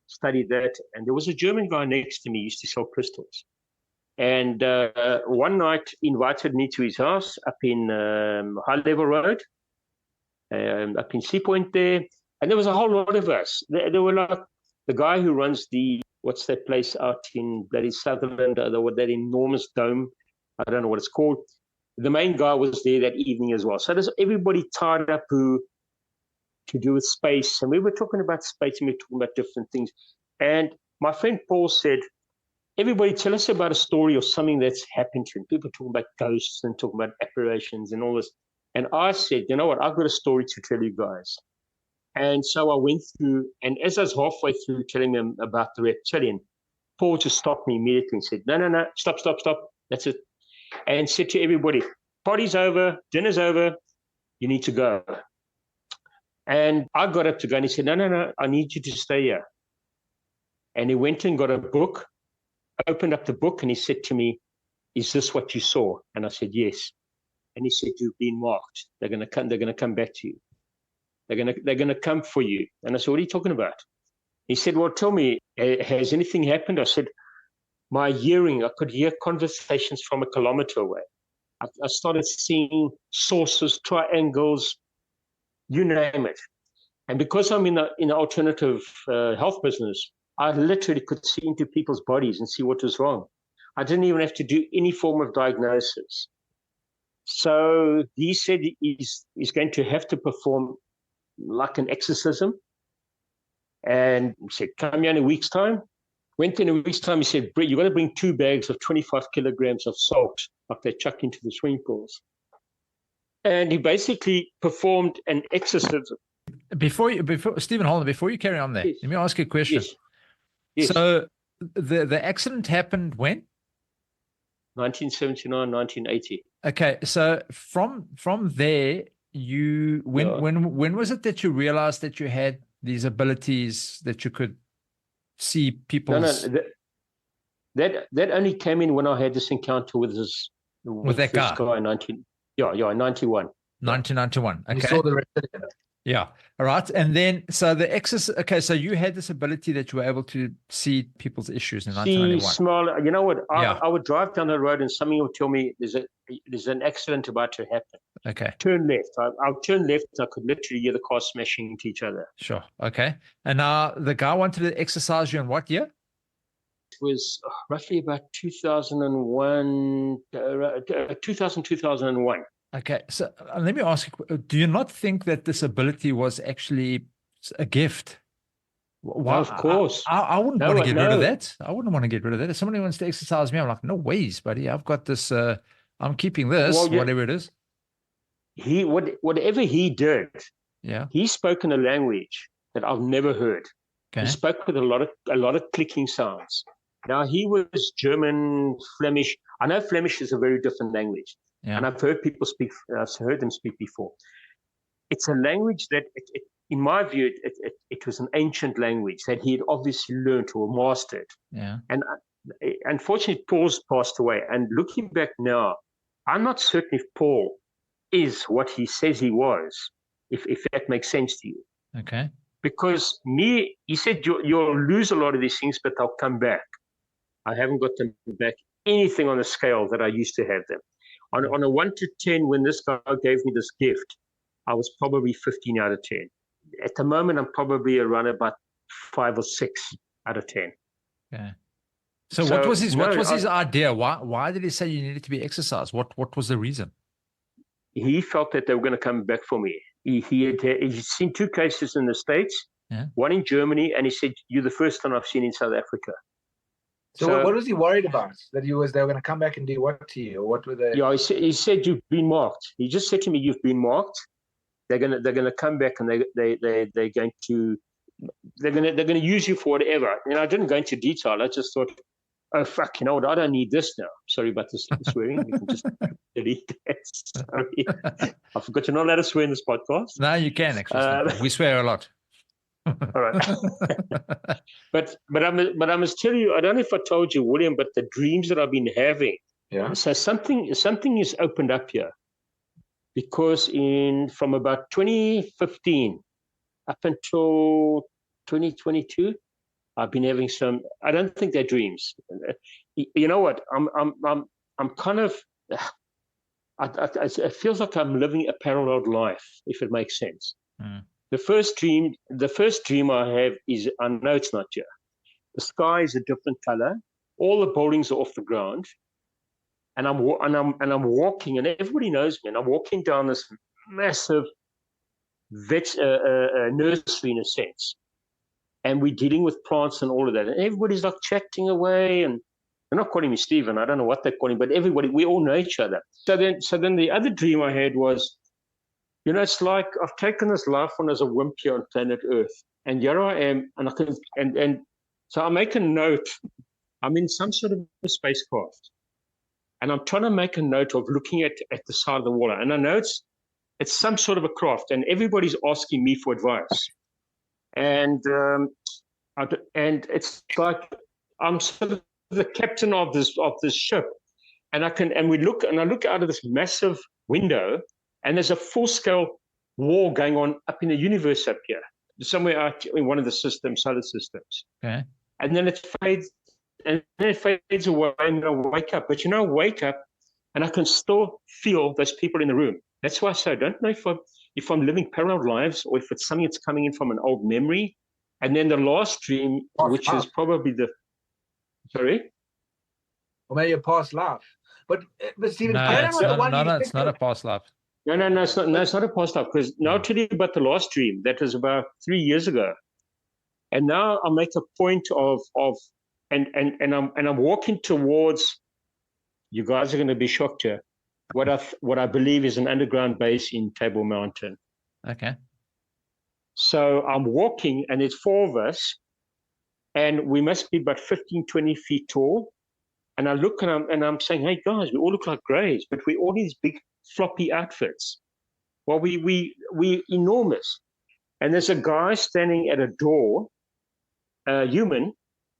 studied that, and there was a German guy next to me who used to sell crystals. And one night invited me to his house up in High Level Road, up in Sea Point there. And there was a whole lot of us. There were like the guy who runs what's that place out in bloody Sutherland, that enormous dome. I don't know what it's called. The main guy was there that evening as well. So there's everybody tied up who to do with space. And we were talking about space, and we were talking about different things. And my friend Paul said, everybody tell us about a story or something that's happened to you. And people talking about ghosts and talking about apparitions and all this. And I said, you know what, I've got a story to tell you guys. And so I went through, and as I was halfway through telling them about the reptilian, Paul just stopped me immediately and said, no, stop. That's it. And said to everybody, party's over, dinner's over, you need to go. And I got up to go, and he said, no, I need you to stay here. And he went and got a book, opened up the book, and he said to me, is this what you saw? And I said, yes. And he said, you've been marked. They're going to come back to you. They're going to come for you. And I said, what are you talking about? He said, well, tell me, has anything happened? I said, my hearing, I could hear conversations from a kilometer away. I started seeing sources, triangles, you name it. And because I'm in the alternative health business, I literally could see into people's bodies and see what was wrong. I didn't even have to do any form of diagnosis. So he said he's going to have to perform like an exorcism. And he said, come here in a week's time. Went in a week's time, he said, you've got to bring 2 bags of 25 kilograms of salt, like they chuck into the swimming pools. And he basically performed an exorcism. Before Stephen, hold on, before you carry on there, Yes. let me ask you a question. Yes. So the accident happened when? 1979, 1980. Okay, so from there, when was it that you realized that you had these abilities that you could see people's? No, that only came in when I had this encounter with that guy in 91. 1991. Okay. You saw the reptilian. Yeah. All right. And then, so the exorcism. Okay, so you had this ability that you were able to see people's issues in 1991. Small. You know what? I would drive down the road and somebody would tell me there's an accident about to happen. Okay. Turn left. I'll turn left. I could literally hear the cars smashing into each other. Sure. Okay. And now the guy wanted to exercise you in what year? It was roughly about 2001, 2001. Okay, so let me ask you, do you not think that this ability was actually a gift? Why? Of course. I wouldn't want to get rid of that. I wouldn't want to get rid of that. If somebody wants to exercise me, I'm like, no ways, buddy. I've got this, I'm keeping this, whatever it is. Whatever he did, he spoke in a language that I've never heard. Okay. He spoke with a lot of clicking sounds. Now, he was German, Flemish. I know Flemish is a very different language. Yeah. And I've heard people speak. I've heard them speak before. It's a language that, in my view, it was an ancient language that he had obviously learned or mastered. Yeah. And unfortunately, Paul's passed away. And looking back now, I'm not certain if Paul is what he says he was. If that makes sense to you. Okay. Because he said you'll lose a lot of these things, but they'll come back. I haven't got them back anything on the scale that I used to have them. On a 1 to 10, when this guy gave me this gift, I was probably 15 out of 10. At the moment, I'm probably around about 5 or 6 out of 10. Yeah. So what was his idea? Why did he say you needed to be exercised? What was the reason? He felt that they were going to come back for me. He'd seen 2 cases in the States, one in Germany, and he said, "You're the first one I've seen in South Africa." So what was he worried about? That they were going to come back and do what to you, or what were they? Yeah, he said you've been marked. He just said to me, "You've been marked. They're gonna come back and they're going to use you for whatever." And I didn't go into detail. I just thought, "Oh fuck, you know what? I don't need this now." Sorry about this swearing. You can just delete that. Sorry, I forgot you're not allowed to swear in this podcast. No, you can actually. We swear a lot. All right. but I must tell you, I don't know if I told you, William, but the dreams that I've been having. Yeah. So something is opened up here, because from about 2015 up until 2022, I've been having some. I don't think they're dreams. You know what? I'm kind of. It feels like I'm living a parallel life, if it makes sense. Mm. The first dream I have is, I know it's not here. The sky is a different color. All the buildings are off the ground, and I'm walking, and everybody knows me. And I'm walking down this massive nursery in a sense, and we're dealing with plants and all of that. And everybody's like chatting away, and they're not calling me Stephen. I don't know what they're calling, but everybody, we all know each other. So then the other dream I had was, you know, it's like I've taken this life on as a wimp here on planet Earth, and here I am, and so I make a note. I'm in some sort of a spacecraft, and I'm trying to make a note of looking at the side of the water, and I know it's some sort of a craft, and everybody's asking me for advice, and it's like I'm sort of the captain of this ship, and I look out of this massive window. And there's a full-scale war going on up in the universe up here, somewhere out in one of the solar systems. Okay. And then it fades away, and I wake up. But I wake up, and I can still feel those people in the room. That's why I say I don't know if I'm living parallel lives or if it's something that's coming in from an old memory. And then the last dream, which is probably sorry? Or maybe a past life. But Stephen, No, it's not a past life. No, it's not a past life. Because now I'll tell you about the last dream. That was about 3 years ago. And now I make a point and I'm walking towards, you guys are going to be shocked here, what I believe is an underground base in Table Mountain. Okay. So I'm walking, and there's 4 of us, and we must be about 15, 20 feet tall. And I look and I'm saying, hey guys, we all look like greys, but we all these big floppy outfits. Well, we enormous. And there's a guy standing at a door, a human,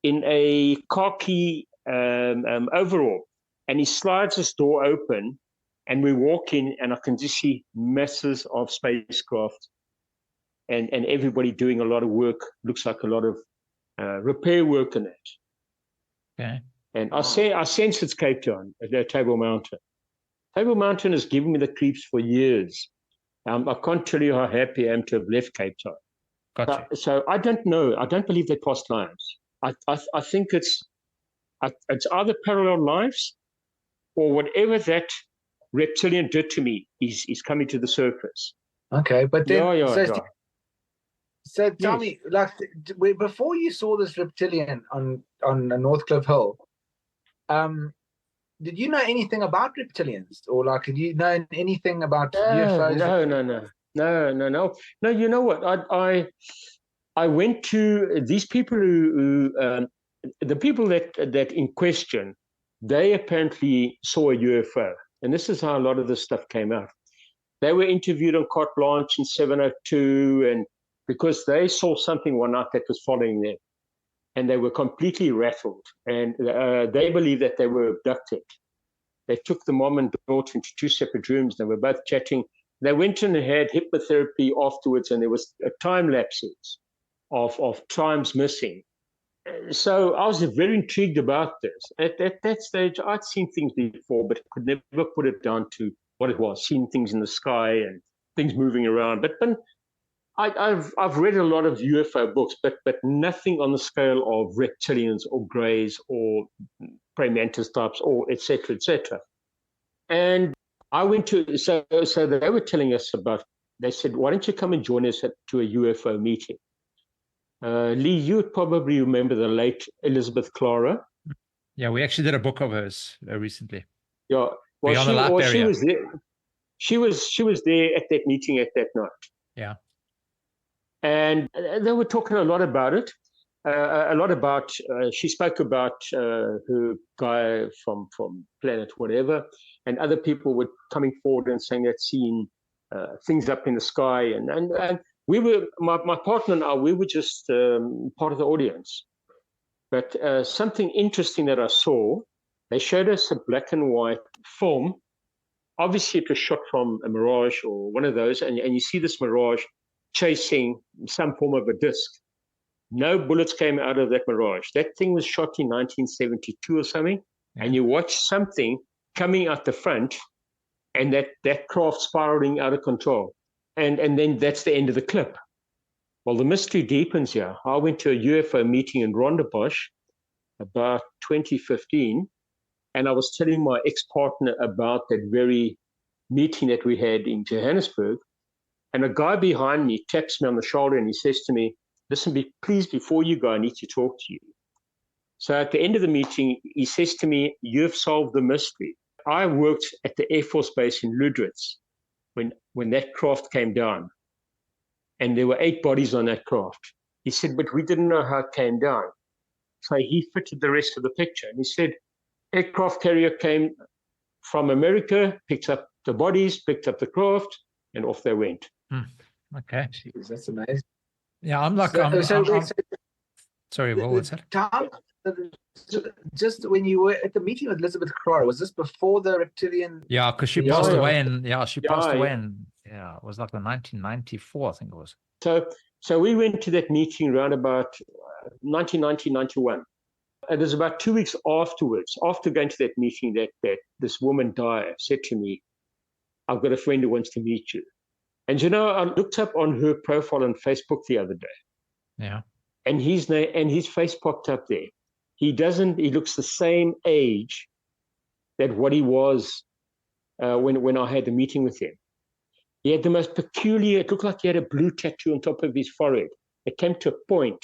in a khaki overall. And he slides this door open, and we walk in, and I can just see masses of spacecraft and everybody doing a lot of work, looks like a lot of repair work in it. Okay. And I sense it's Cape Town, at Table Mountain. Table Mountain has given me the creeps for years. I can't tell you how happy I am to have left Cape Town. Gotcha. So I don't know. I don't believe they past lives. I think it's either parallel lives or whatever that reptilian did to me is coming to the surface. Okay, but then so tell Yes. me, like, before you saw this reptilian on Northcliffe Hill, did you know anything about reptilians, or like, did you know anything about UFOs? No. You know what? I went to these people who the people that in question, they apparently saw a UFO, and this is how a lot of this stuff came out. They were interviewed on Carte Blanche in 702, and because they saw something one night that was following them, and they were completely rattled, and they believe that they were abducted. They took the mom and daughter into 2 separate rooms. They were both chatting. They went and had hypnotherapy afterwards, and there was time lapses of times missing. So I was very intrigued about this. At that stage, I'd seen things before, but could never put it down to what it was, seeing things in the sky and things moving around. But I've read a lot of UFO books, but nothing on the scale of reptilians or greys or praying mantis types or et cetera. And I went to, so they were telling us about, they said, why don't you come and join us to a UFO meeting? Lee, you would probably remember the late Elizabeth Clara. Yeah, we actually did a book of hers recently. Yeah, she was there. She was there at that meeting at that night. Yeah. And they were talking a lot about it. She spoke about her guy from planet whatever, and other people were coming forward and saying they'd seen things up in the sky, and we were, my partner and I, we were just part of the audience. But something interesting that I saw, they showed us a black and white film. Obviously, it was shot from a mirage or one of those, and you see this mirage chasing some form of a disc. No bullets came out of that mirage. That thing was shot in 1972 or something, and you watch something coming out the front, and that craft spiraling out of control. And then that's the end of the clip. Well, the mystery deepens here. I went to a UFO meeting in Rondebosch about 2015, and I was telling my ex-partner about that very meeting that we had in Johannesburg, and a guy behind me taps me on the shoulder and he says to me, listen, please, before you go, I need to talk to you. So at the end of the meeting, he says to me, you've solved the mystery. I worked at the Air Force Base in Ludwitz when that craft came down, and there were 8 bodies on that craft. He said, but we didn't know how it came down. So he fitted the rest of the picture, and he said, aircraft carrier came from America, picked up the bodies, picked up the craft, and off they went. Okay. Jeez, that's amazing. Yeah, I'm like, sorry, what was that? Tom, just when you were at the meeting with Elizabeth Clara, was this before the reptilian? Yeah, because she passed away, and passed away, and it was like the 1994, I think it was. So we went to that meeting around about 1990, 91. it was about 2 weeks afterwards, after going to that meeting, that this woman, Dyer, said to me, I've got a friend who wants to meet you. And, I looked up on her profile on Facebook the other day. Yeah. And his name and his face popped up there. He looks the same age that what he was when I had the meeting with him. He had the most peculiar, it looked like he had a blue tattoo on top of his forehead. It came to a point.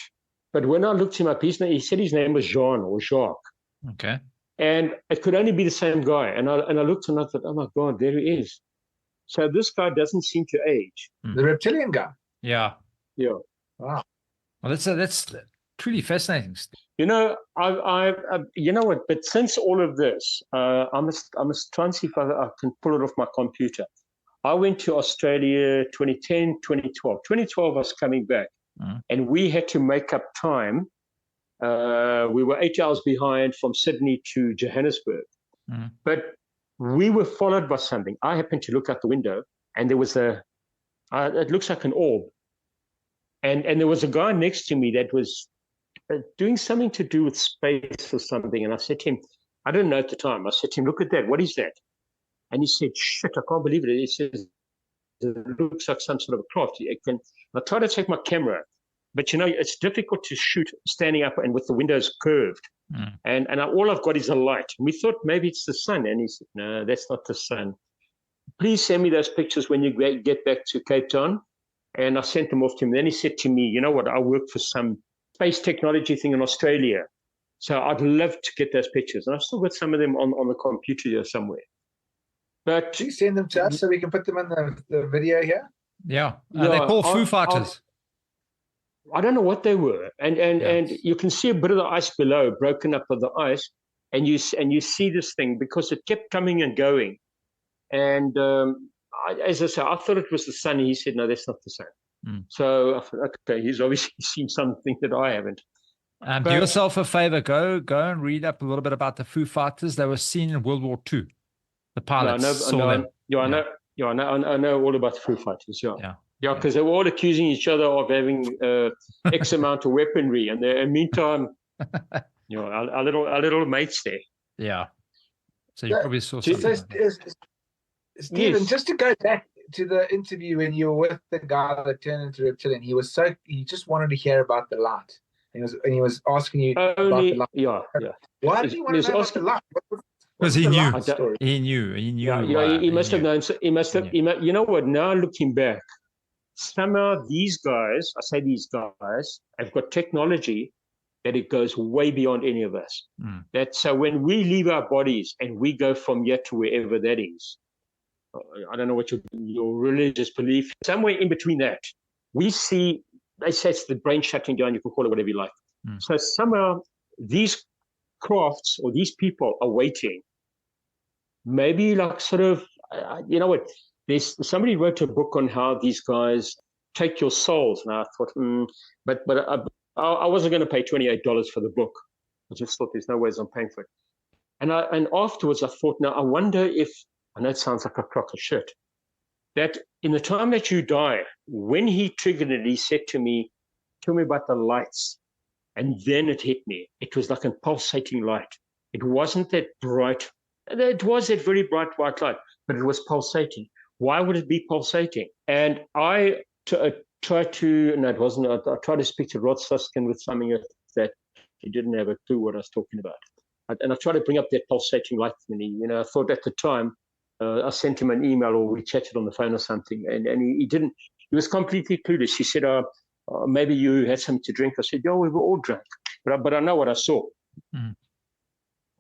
But when I looked him up, he said his name was Jean or Jacques. Okay. And it could only be the same guy. And I looked and I thought, oh my God, there he is. So this guy doesn't seem to age. The reptilian guy. Yeah. Wow. Well, that's truly fascinating. You know what? But since all of this, I must try and see if I can pull it off my computer. I went to Australia 2010, 2012. 2012, I was coming back, and we had to make up time. We were 8 hours behind from Sydney to Johannesburg, but we were followed by something. I happened to look out the window, and there was it looks like an orb. And there was a guy next to me that was doing something to do with space or something. And I said to him, I didn't know at the time. I said to him, look at that. What is that? And he said, shit, I can't believe it. He says, it looks like some sort of a craft. I tried to take my camera, but it's difficult to shoot standing up and with the windows curved. And all I've got is a light. And we thought maybe it's the sun. And he said, no, that's not the sun. Please send me those pictures when you get back to Cape Town. And I sent them off to him. Then he said to me, you know what, I work for some space technology thing in Australia. So I'd love to get those pictures. And I've still got some of them on the computer here somewhere. But please send them to us so we can put them in the video here. Yeah. They're called Foo Fighters. I don't know what they were. And you can see a bit of the ice below, broken up with the ice. And you see this thing because it kept coming and going. And as I said, I thought it was the sun. He said, no, that's not the sun. So I thought, okay, he's obviously seen something that I haven't. Do yourself a favor, go and read up a little bit about the Foo Fighters. They were seen in World War II. The pilots saw them. I know all about the Foo Fighters. Yeah, because they were all accusing each other of having X amount of weaponry, and in the meantime, our little mates there. Yeah. So you probably saw something. Stephen, just to go back to the interview when you were with the guy that turned into reptilian, he just wanted to hear about the light. And he was asking you about the light. Yeah. Why did he want to know about the light? Because he knew. Yeah, he must have known. He must have. You know what? Now looking back, somehow these guys, I say these guys, have got technology that it goes way beyond any of us. So when we leave our bodies and we go from here to wherever that is, I don't know what your religious belief, somewhere in between that, we see, they say it's the brain shutting down, you can call it whatever you like. So somehow these crafts or these people are waiting. Maybe like sort of, you know what, somebody wrote a book on how these guys take your souls. And I thought, but I wasn't going to pay $28 for the book. I just thought there's no ways I'm paying for it. And afterwards I thought, now I wonder if, I know it sounds like a crock of shit, that in the time that you die, when he triggered it, he said to me, tell me about the lights. And then it hit me. It was like a pulsating light. It wasn't that bright. It was that very bright white light, but it was pulsating. Why would it be pulsating? And I tried to speak to Rod Suskin with something that he didn't have a clue what I was talking about. And I tried to bring up that pulsating light. And I thought at the time, I sent him an email or we chatted on the phone or something. And he didn't, he was completely clueless. He said, maybe you had something to drink. I said, yeah, we were all drunk. But I know what I saw.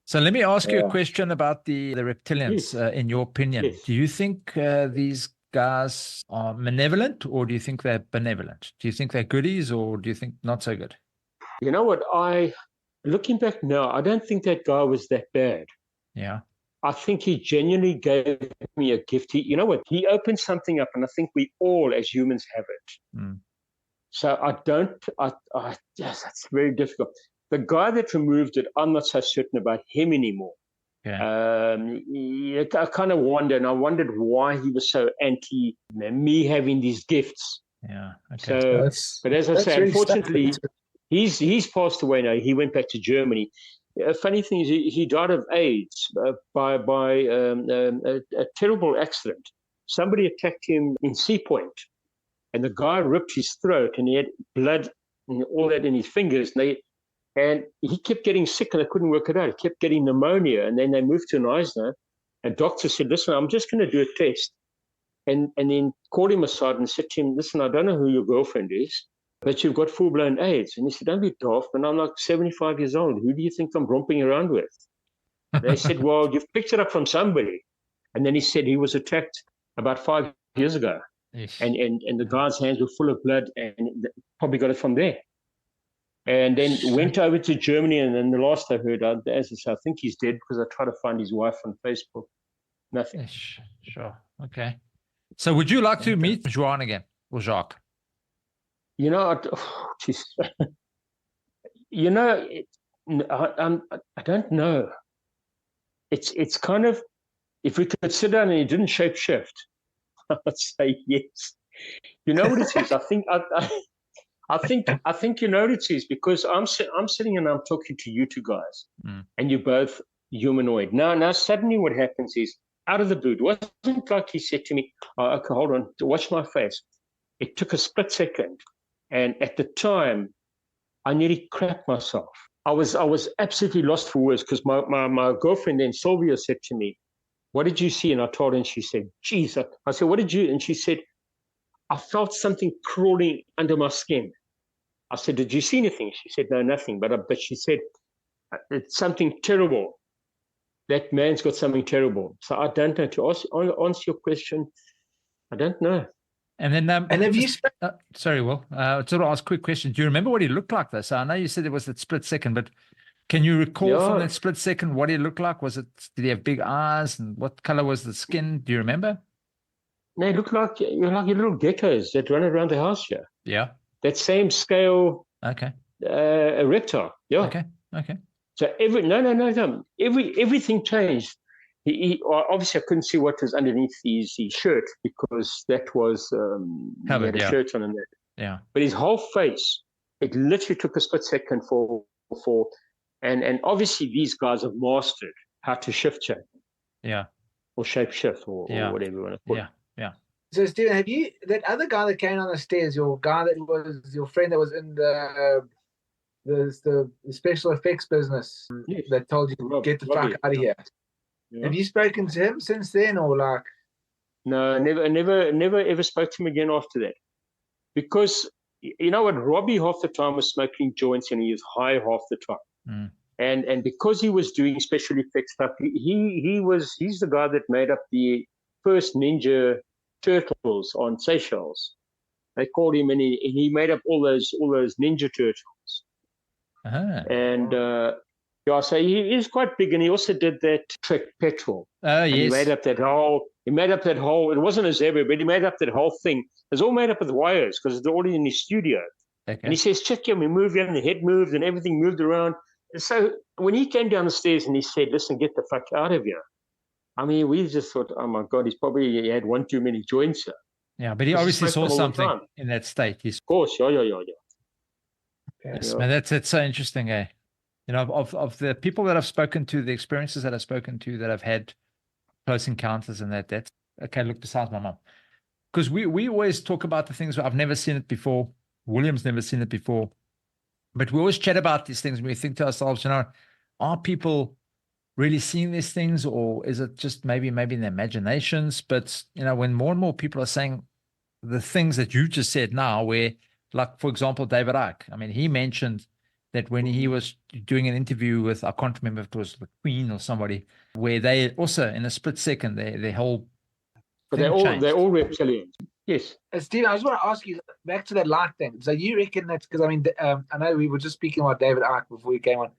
So let me ask you a question about the reptilians. In your opinion, do you think these guys are malevolent or do you think they're benevolent? Do you think they're goodies or do you think not so good? You know what? Looking back now, I don't think that guy was that bad. Yeah. I think he genuinely gave me a gift. You know what? He opened something up, and I think we all as humans have it. So yes, that's very difficult. The guy that removed it, I'm not so certain about him anymore. I kind of wondered, and I wondered why he was so anti me having these gifts. Yeah. Okay. So, but as I say, really unfortunately, He's passed away now. He went back to Germany. Funny thing is, he died of AIDS by a terrible accident. Somebody attacked him in Sea Point, and the guy ripped his throat, and he had blood and all that in his fingers. And he kept getting sick, and they couldn't work it out. He kept getting pneumonia, and then they moved to Neisner. And doctor said, "Listen, I'm just going to do a test." And then called him aside and said to him, "Listen, I don't know who your girlfriend is, but you've got full-blown AIDS." And he said, "Don't be daft, and I'm like 75 years old. Who do you think I'm romping around with?" They said, "Well, you've picked it up from somebody." And then he said he was attacked about 5 years ago. And the guy's hands were full of blood, and probably got it from there. And then went over to Germany, and then the last I heard, as I say, I think he's dead, because I tried to find his wife on Facebook. Nothing. Sure. Okay. So would you like to meet Joan again, or Jacques? You know, you know, I don't know. It's kind of, if we could sit down and he didn't shape shift, I'd say yes. You know what it is? I think you know what it is, because I'm sitting and I'm talking to you two guys, and you're both humanoid. Now suddenly what happens is, out of the blue, it wasn't like he said to me, "Oh, okay, hold on, watch my face." It took a split second, and at the time, I nearly crapped myself. I was absolutely lost for words, because my girlfriend then, Sylvia, said to me, "What did you see?" And I told her, and she said, "Geez." I said, "What did you?" And she said, "I felt something crawling under my skin." I said, "Did you see anything?" She said, "No, nothing." But she said, "It's something terrible. That man's got something terrible." So I don't know. To answer your question, I don't know. And then, and have you? Sorry, Will. Sort of ask a quick question. Do you remember what he looked like, though? So I know you said it was that split second, but can you recall from that split second what he looked like? Did he have big eyes, and what color was the skin? Do you remember? They look like your little geckos that run around the house here. Yeah. That same scale. Okay. A reptile. Yeah. Okay. So everything changed. He obviously I couldn't see what was underneath his shirt, because that was covered, he had a shirt on and that. Yeah. But his whole face, it literally took a split second and obviously these guys have mastered how to shift shape. Yeah. Or shape shift or whatever you want to call it. Yeah. So Stephen, have you, that other guy that came on the stairs, your guy that was your friend that was in the special effects business, that told you to get the fuck out of here? Yeah. Have you spoken to him since then, or like? No, never ever spoke to him again after that. Because you know what, Robbie half the time was smoking joints and he was high half the time. And because he was doing special effects stuff, he's the guy that made up the first Ninja Turtles on Seychelles. They called him, and he made up all those Ninja Turtles. And so he is quite big, and he also did that Trek Petrol. Yes. He made up that whole. It wasn't a zebra, but he made up that whole thing. It was all made up with wires, because it's already in his studio. Okay. And he says, "Check here, we moved here, and the head moved, and everything moved around." And so when he came down the stairs and he said, "Listen, get the fuck out of here," I mean, we just thought, "Oh my God, he had one too many joints here." Yeah, but he obviously saw something in that state. Of course, yeah. Yes, man, that's so interesting, eh? You know, of the people that I've spoken to, the experiences that I've spoken to that have had close encounters, and that's okay. Look, besides my mom, because we always talk about the things where I've never seen it before. William's never seen it before, but we always chat about these things. And we think to ourselves, you know, are people really seeing these things, or is it just maybe in their imaginations? But you know, when more and more people are saying the things that you just said now, where, like, for example, David Ickes, I mean, he mentioned that when he was doing an interview with, I can't remember if it was the Queen or somebody, where they also in a split second their whole but they're all reptilians. Yes. Steve, I just want to ask you back to that light thing. So you reckon that's because, I mean, I know we were just speaking about David Ickes before we came on,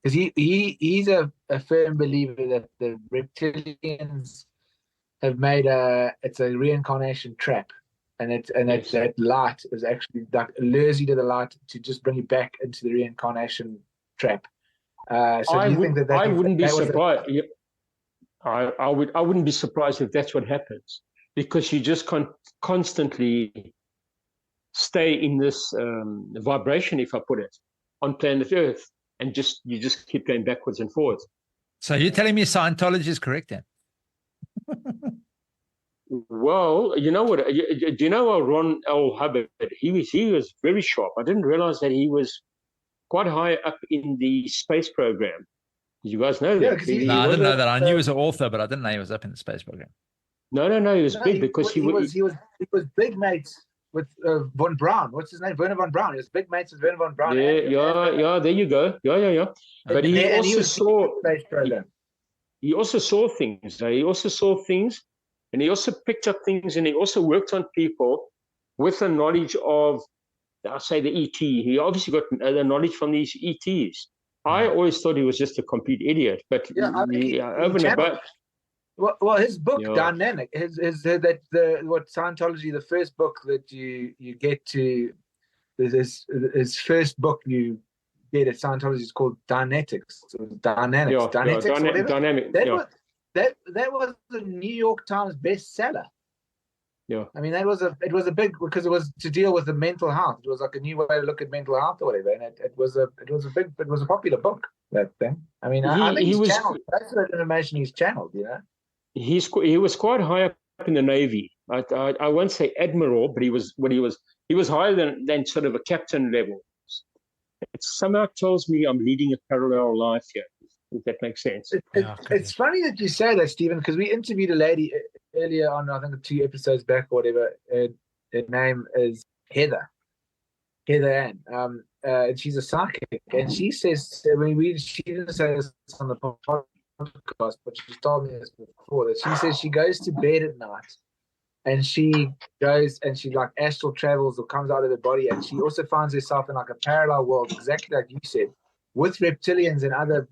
because he's a firm believer that the reptilians have made it's a reincarnation trap, and that light is actually like lures you to the light to just bring you back into the reincarnation trap. So do you think that I wouldn't be surprised. I wouldn't be surprised if that's what happens, because you just constantly stay in this vibration, if I put it. on planet Earth, and you just keep going backwards and forwards. So you're telling me Scientology is correct then? Well, you know what? Do you know Ron L. Hubbard? He was very sharp. I didn't realize that he was quite high up in the space program. Did you guys know that? I didn't know that. I knew he was an author, but I didn't know he was up in the space program. No, he was big because he was big mates with von Braun. What's his name? Werner von Braun. He was big mates with Werner von Braun. Yeah. There you go. Yeah. But he also saw space program. He also saw things. And he also picked up things, and he also worked on people with the knowledge of, I'll say, the ET. He obviously got the knowledge from these ETs. I always thought he was just a complete idiot, but Well, his book, Dynamic, what Scientology, the first book that you get to, his first book you get at Scientology is called Dynetics. Dynamic. That was the New York Times bestseller. Yeah. I mean, it was a big, because it was to deal with the mental health. It was like a new way to look at mental health or whatever, and it was a popular book, that thing. I mean, I think he's channeled. That's the information he's channeled, you know. He was quite high up in the Navy. I won't say admiral, but he was higher than sort of a captain level. It somehow tells me I'm leading a parallel life here, if that makes sense. It's funny that you say that, Stephen, because we interviewed a lady earlier on, I think 2 episodes back or whatever. Her name is Heather Ann. And she's a psychic, and she says, she didn't say this on the podcast, but she told me this before, that she says she goes to bed at night and she goes and she like astral travels or comes out of the body, and she also finds herself in like a parallel world, exactly like you said, with reptilians and other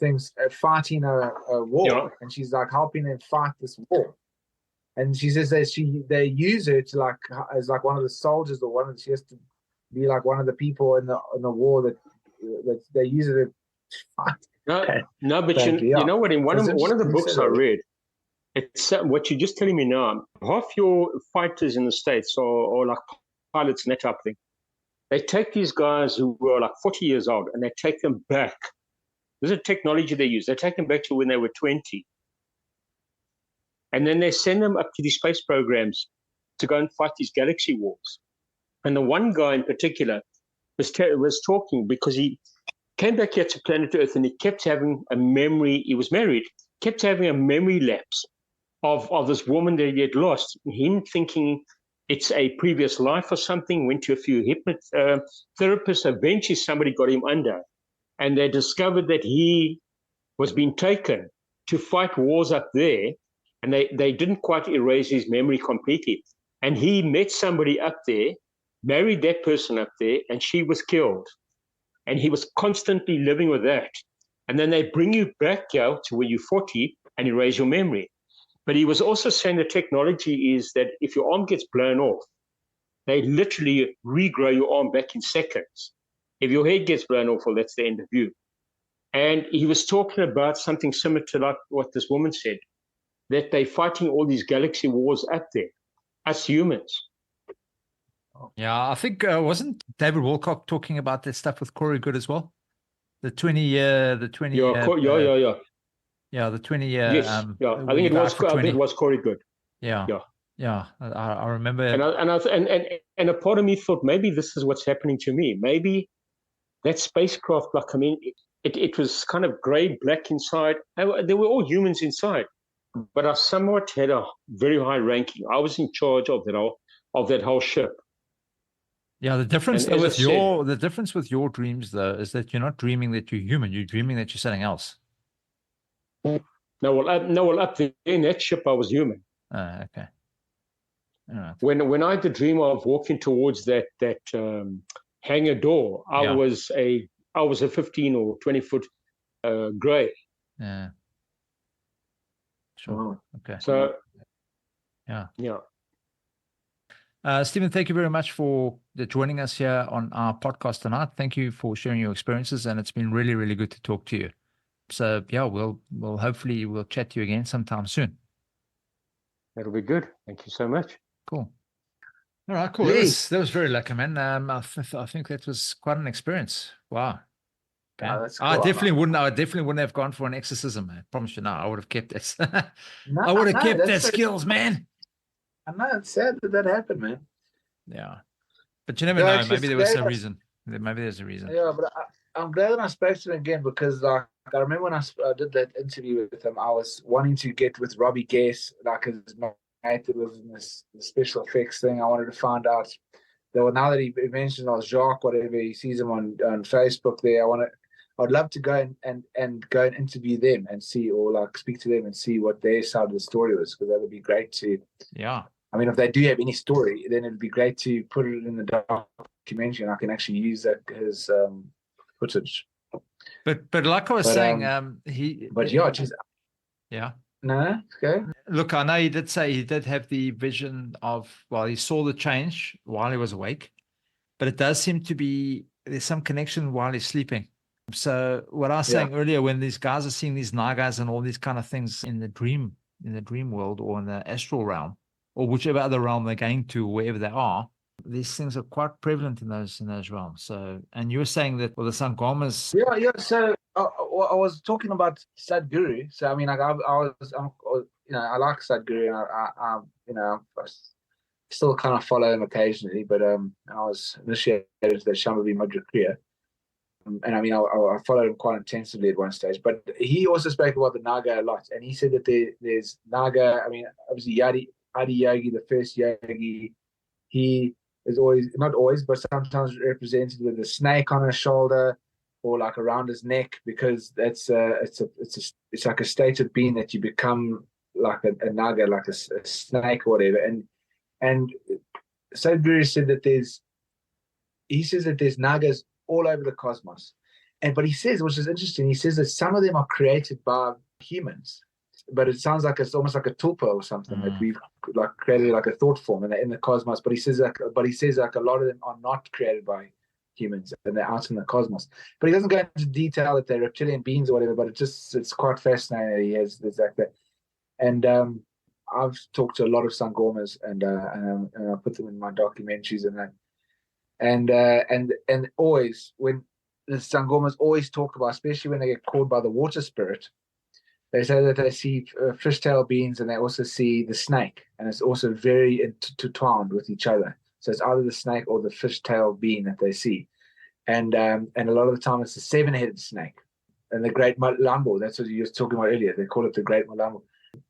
things fighting a war, and she's like helping them fight this war. And she says that they use her to like as like one of the soldiers, or she has to be like one of the people in the war that they use her to fight. No, but you know what? In one of the books I read, it's what you're just telling me now. Half your fighters in the States or like pilots and that type of thing, they take these guys who were like 40 years old and they take them back. This is a technology they use. They take them back to when they were 20. And then they send them up to these space programs to go and fight these galaxy wars. And the one guy in particular was talking because he came back here to planet Earth and he kept having a memory. He was married, kept having a memory lapse of this woman that he had lost. Him thinking it's a previous life or something, went to a few therapists. Eventually somebody got him under, and they discovered that he was being taken to fight wars up there, and they didn't quite erase his memory completely. And he met somebody up there, married that person up there, and she was killed. And he was constantly living with that. And then they bring you back here to where you're 40 and erase your memory. But he was also saying the technology is that if your arm gets blown off, they literally regrow your arm back in seconds. If your head gets blown off, well, that's the end of you. And he was talking about something similar to like what this woman said, that they're fighting all these galaxy wars up there, us humans. Yeah, I think, wasn't David Wilcock talking about that stuff with Corey Good as well? The 20-year. Yeah, the 20-year. Yes, I think it was Corey Good. Yeah. I remember. And a part of me thought maybe this is what's happening to me. Maybe that spacecraft, like, I mean, it was kind of gray, black inside. They were all humans inside, but I somewhat had a very high ranking. I was in charge of that whole ship. Yeah, the difference with your dreams though is that you're not dreaming that you're human. You're dreaming that you're something else. No, up there in that ship, I was human. Okay. All right. When I had the dream of walking towards that hangar door, I was a 15 or 20 foot gray. Yeah. Sure. Okay. So. Yeah. Yeah. Stephen, thank you very much for joining us here on our podcast tonight. Thank you for sharing your experiences, and it's been really, really good to talk to you. So yeah, we'll hopefully we'll chat to you again sometime soon. That'll be good. Thank you so much. Cool. All right, cool. Lee. That was very lucky, man. I think that was quite an experience. Wow. Okay. Oh, that's cool. I definitely wouldn't have gone for an exorcism. I promise you. No, I would have kept it. No, I would have no, kept that's that skills, man. I know it's sad that happened, man. Yeah, but you never Yeah, know. actually, Maybe there was a reason. Maybe there's a reason. Yeah, but I'm glad that I spoke to him again because, like, I remember when I did that interview with him, I was wanting to get with Robbie Guess, like his mate that was in this the special effects thing. I wanted to find out. Now that he mentioned Jacques, whatever, he sees him on Facebook there. I'd love to go and go and interview them and see, or like speak to them and see what their side of the story was, because that would be great to. Yeah. I mean, if they do have any story, then it'd be great to put it in the documentary, and I can actually use that his footage. But like I was saying, yeah. No, okay. Look, I know he did say he did have the vision of, well, he saw the change while he was awake, but it does seem to be there's some connection while he's sleeping. So what I was saying earlier, when these guys are seeing these nagas and all these kind of things in the dream world or in the astral realm, or whichever other realm they're going to, wherever they are, these things are quite prevalent in those realms. So, and you were saying that, well, the Sangomas. Yeah. So I was talking about Sadhguru. So I mean, like I like Sadhguru, and I still kind of follow him occasionally. But I was initiated to the Shambhavi Mudra Kriya. And I mean, I followed him quite intensively at one stage. But he also spoke about the Naga a lot, and he said that there's Naga. I mean, obviously Adi Yogi, the first yogi, he is not always, but sometimes represented with a snake on his shoulder or like around his neck, because it's like a state of being that you become like a Naga, like a snake or whatever. And Sadhguru said that there's Nagas all over the cosmos. But he says, which is interesting, he says that some of them are created by humans, but it sounds like it's almost like a tulpa or something that we've like created like a thought form in the cosmos. But he says like a lot of them are not created by humans and they're out in the cosmos. But he doesn't go into detail that they're reptilian beings or whatever. But it's quite fascinating. He has this like that. And I've talked to a lot of Sangomas and I put them in my documentaries and that. And always when the Sangomas always talk about, especially when they get called by the water spirit, they say that they see fishtail beings and they also see the snake, and it's also very intertwined with each other. So it's either the snake or the fishtail being that they see, and a lot of the time it's the seven-headed snake, and the great Malambo. That's what you were talking about earlier. They call it the great Malambo,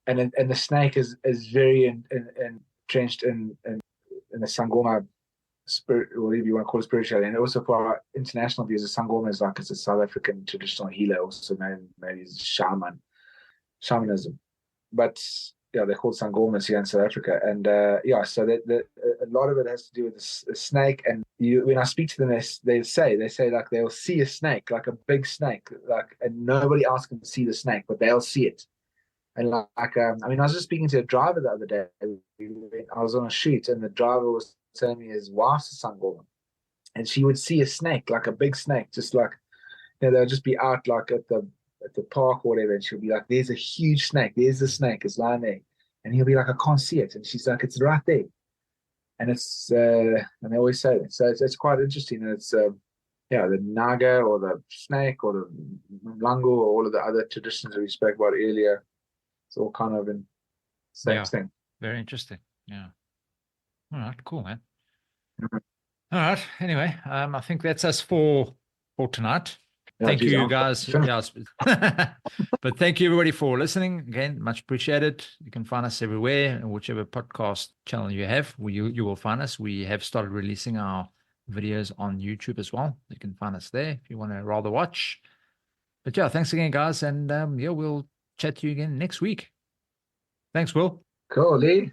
and the snake is very entrenched in the Sangoma spirit, or whatever you want to call it, spirituality. And also for our international views, the Sangoma is like it's a South African traditional healer, also maybe it's shamanism. But yeah, they're called Sangomas here in South Africa. And so that a lot of it has to do with the snake. And when I speak to them, they say like they'll see a snake, like a big snake, like, and nobody else can see the snake, but they'll see it. And I was just speaking to a driver the other day. I was on a shoot, and the driver was telling me his wife's a Sangoma, and she would see a snake, like a big snake, just like, they'll just be out like at the park or whatever, and she'll be like, "There's a huge snake. There's the snake. It's lying there," and he'll be like, "I can't see it," and she's like, "It's right there," and it's and they always say that. So it's quite interesting. And it's the Naga or the snake or the Mlangu or all of the other traditions that we spoke about earlier. It's all kind of in same thing. Very interesting. Yeah. All right. Cool, man. Mm-hmm. All right. Anyway, I think that's us for tonight. Yeah, thank you, guys. But thank you, everybody, for listening. Again, much appreciated. You can find us everywhere, and whichever podcast channel you have, you will find us. We have started releasing our videos on YouTube as well. You can find us there if you want to rather watch. But yeah, thanks again, guys. And we'll chat to you again next week. Thanks, Will. Cool, Lee.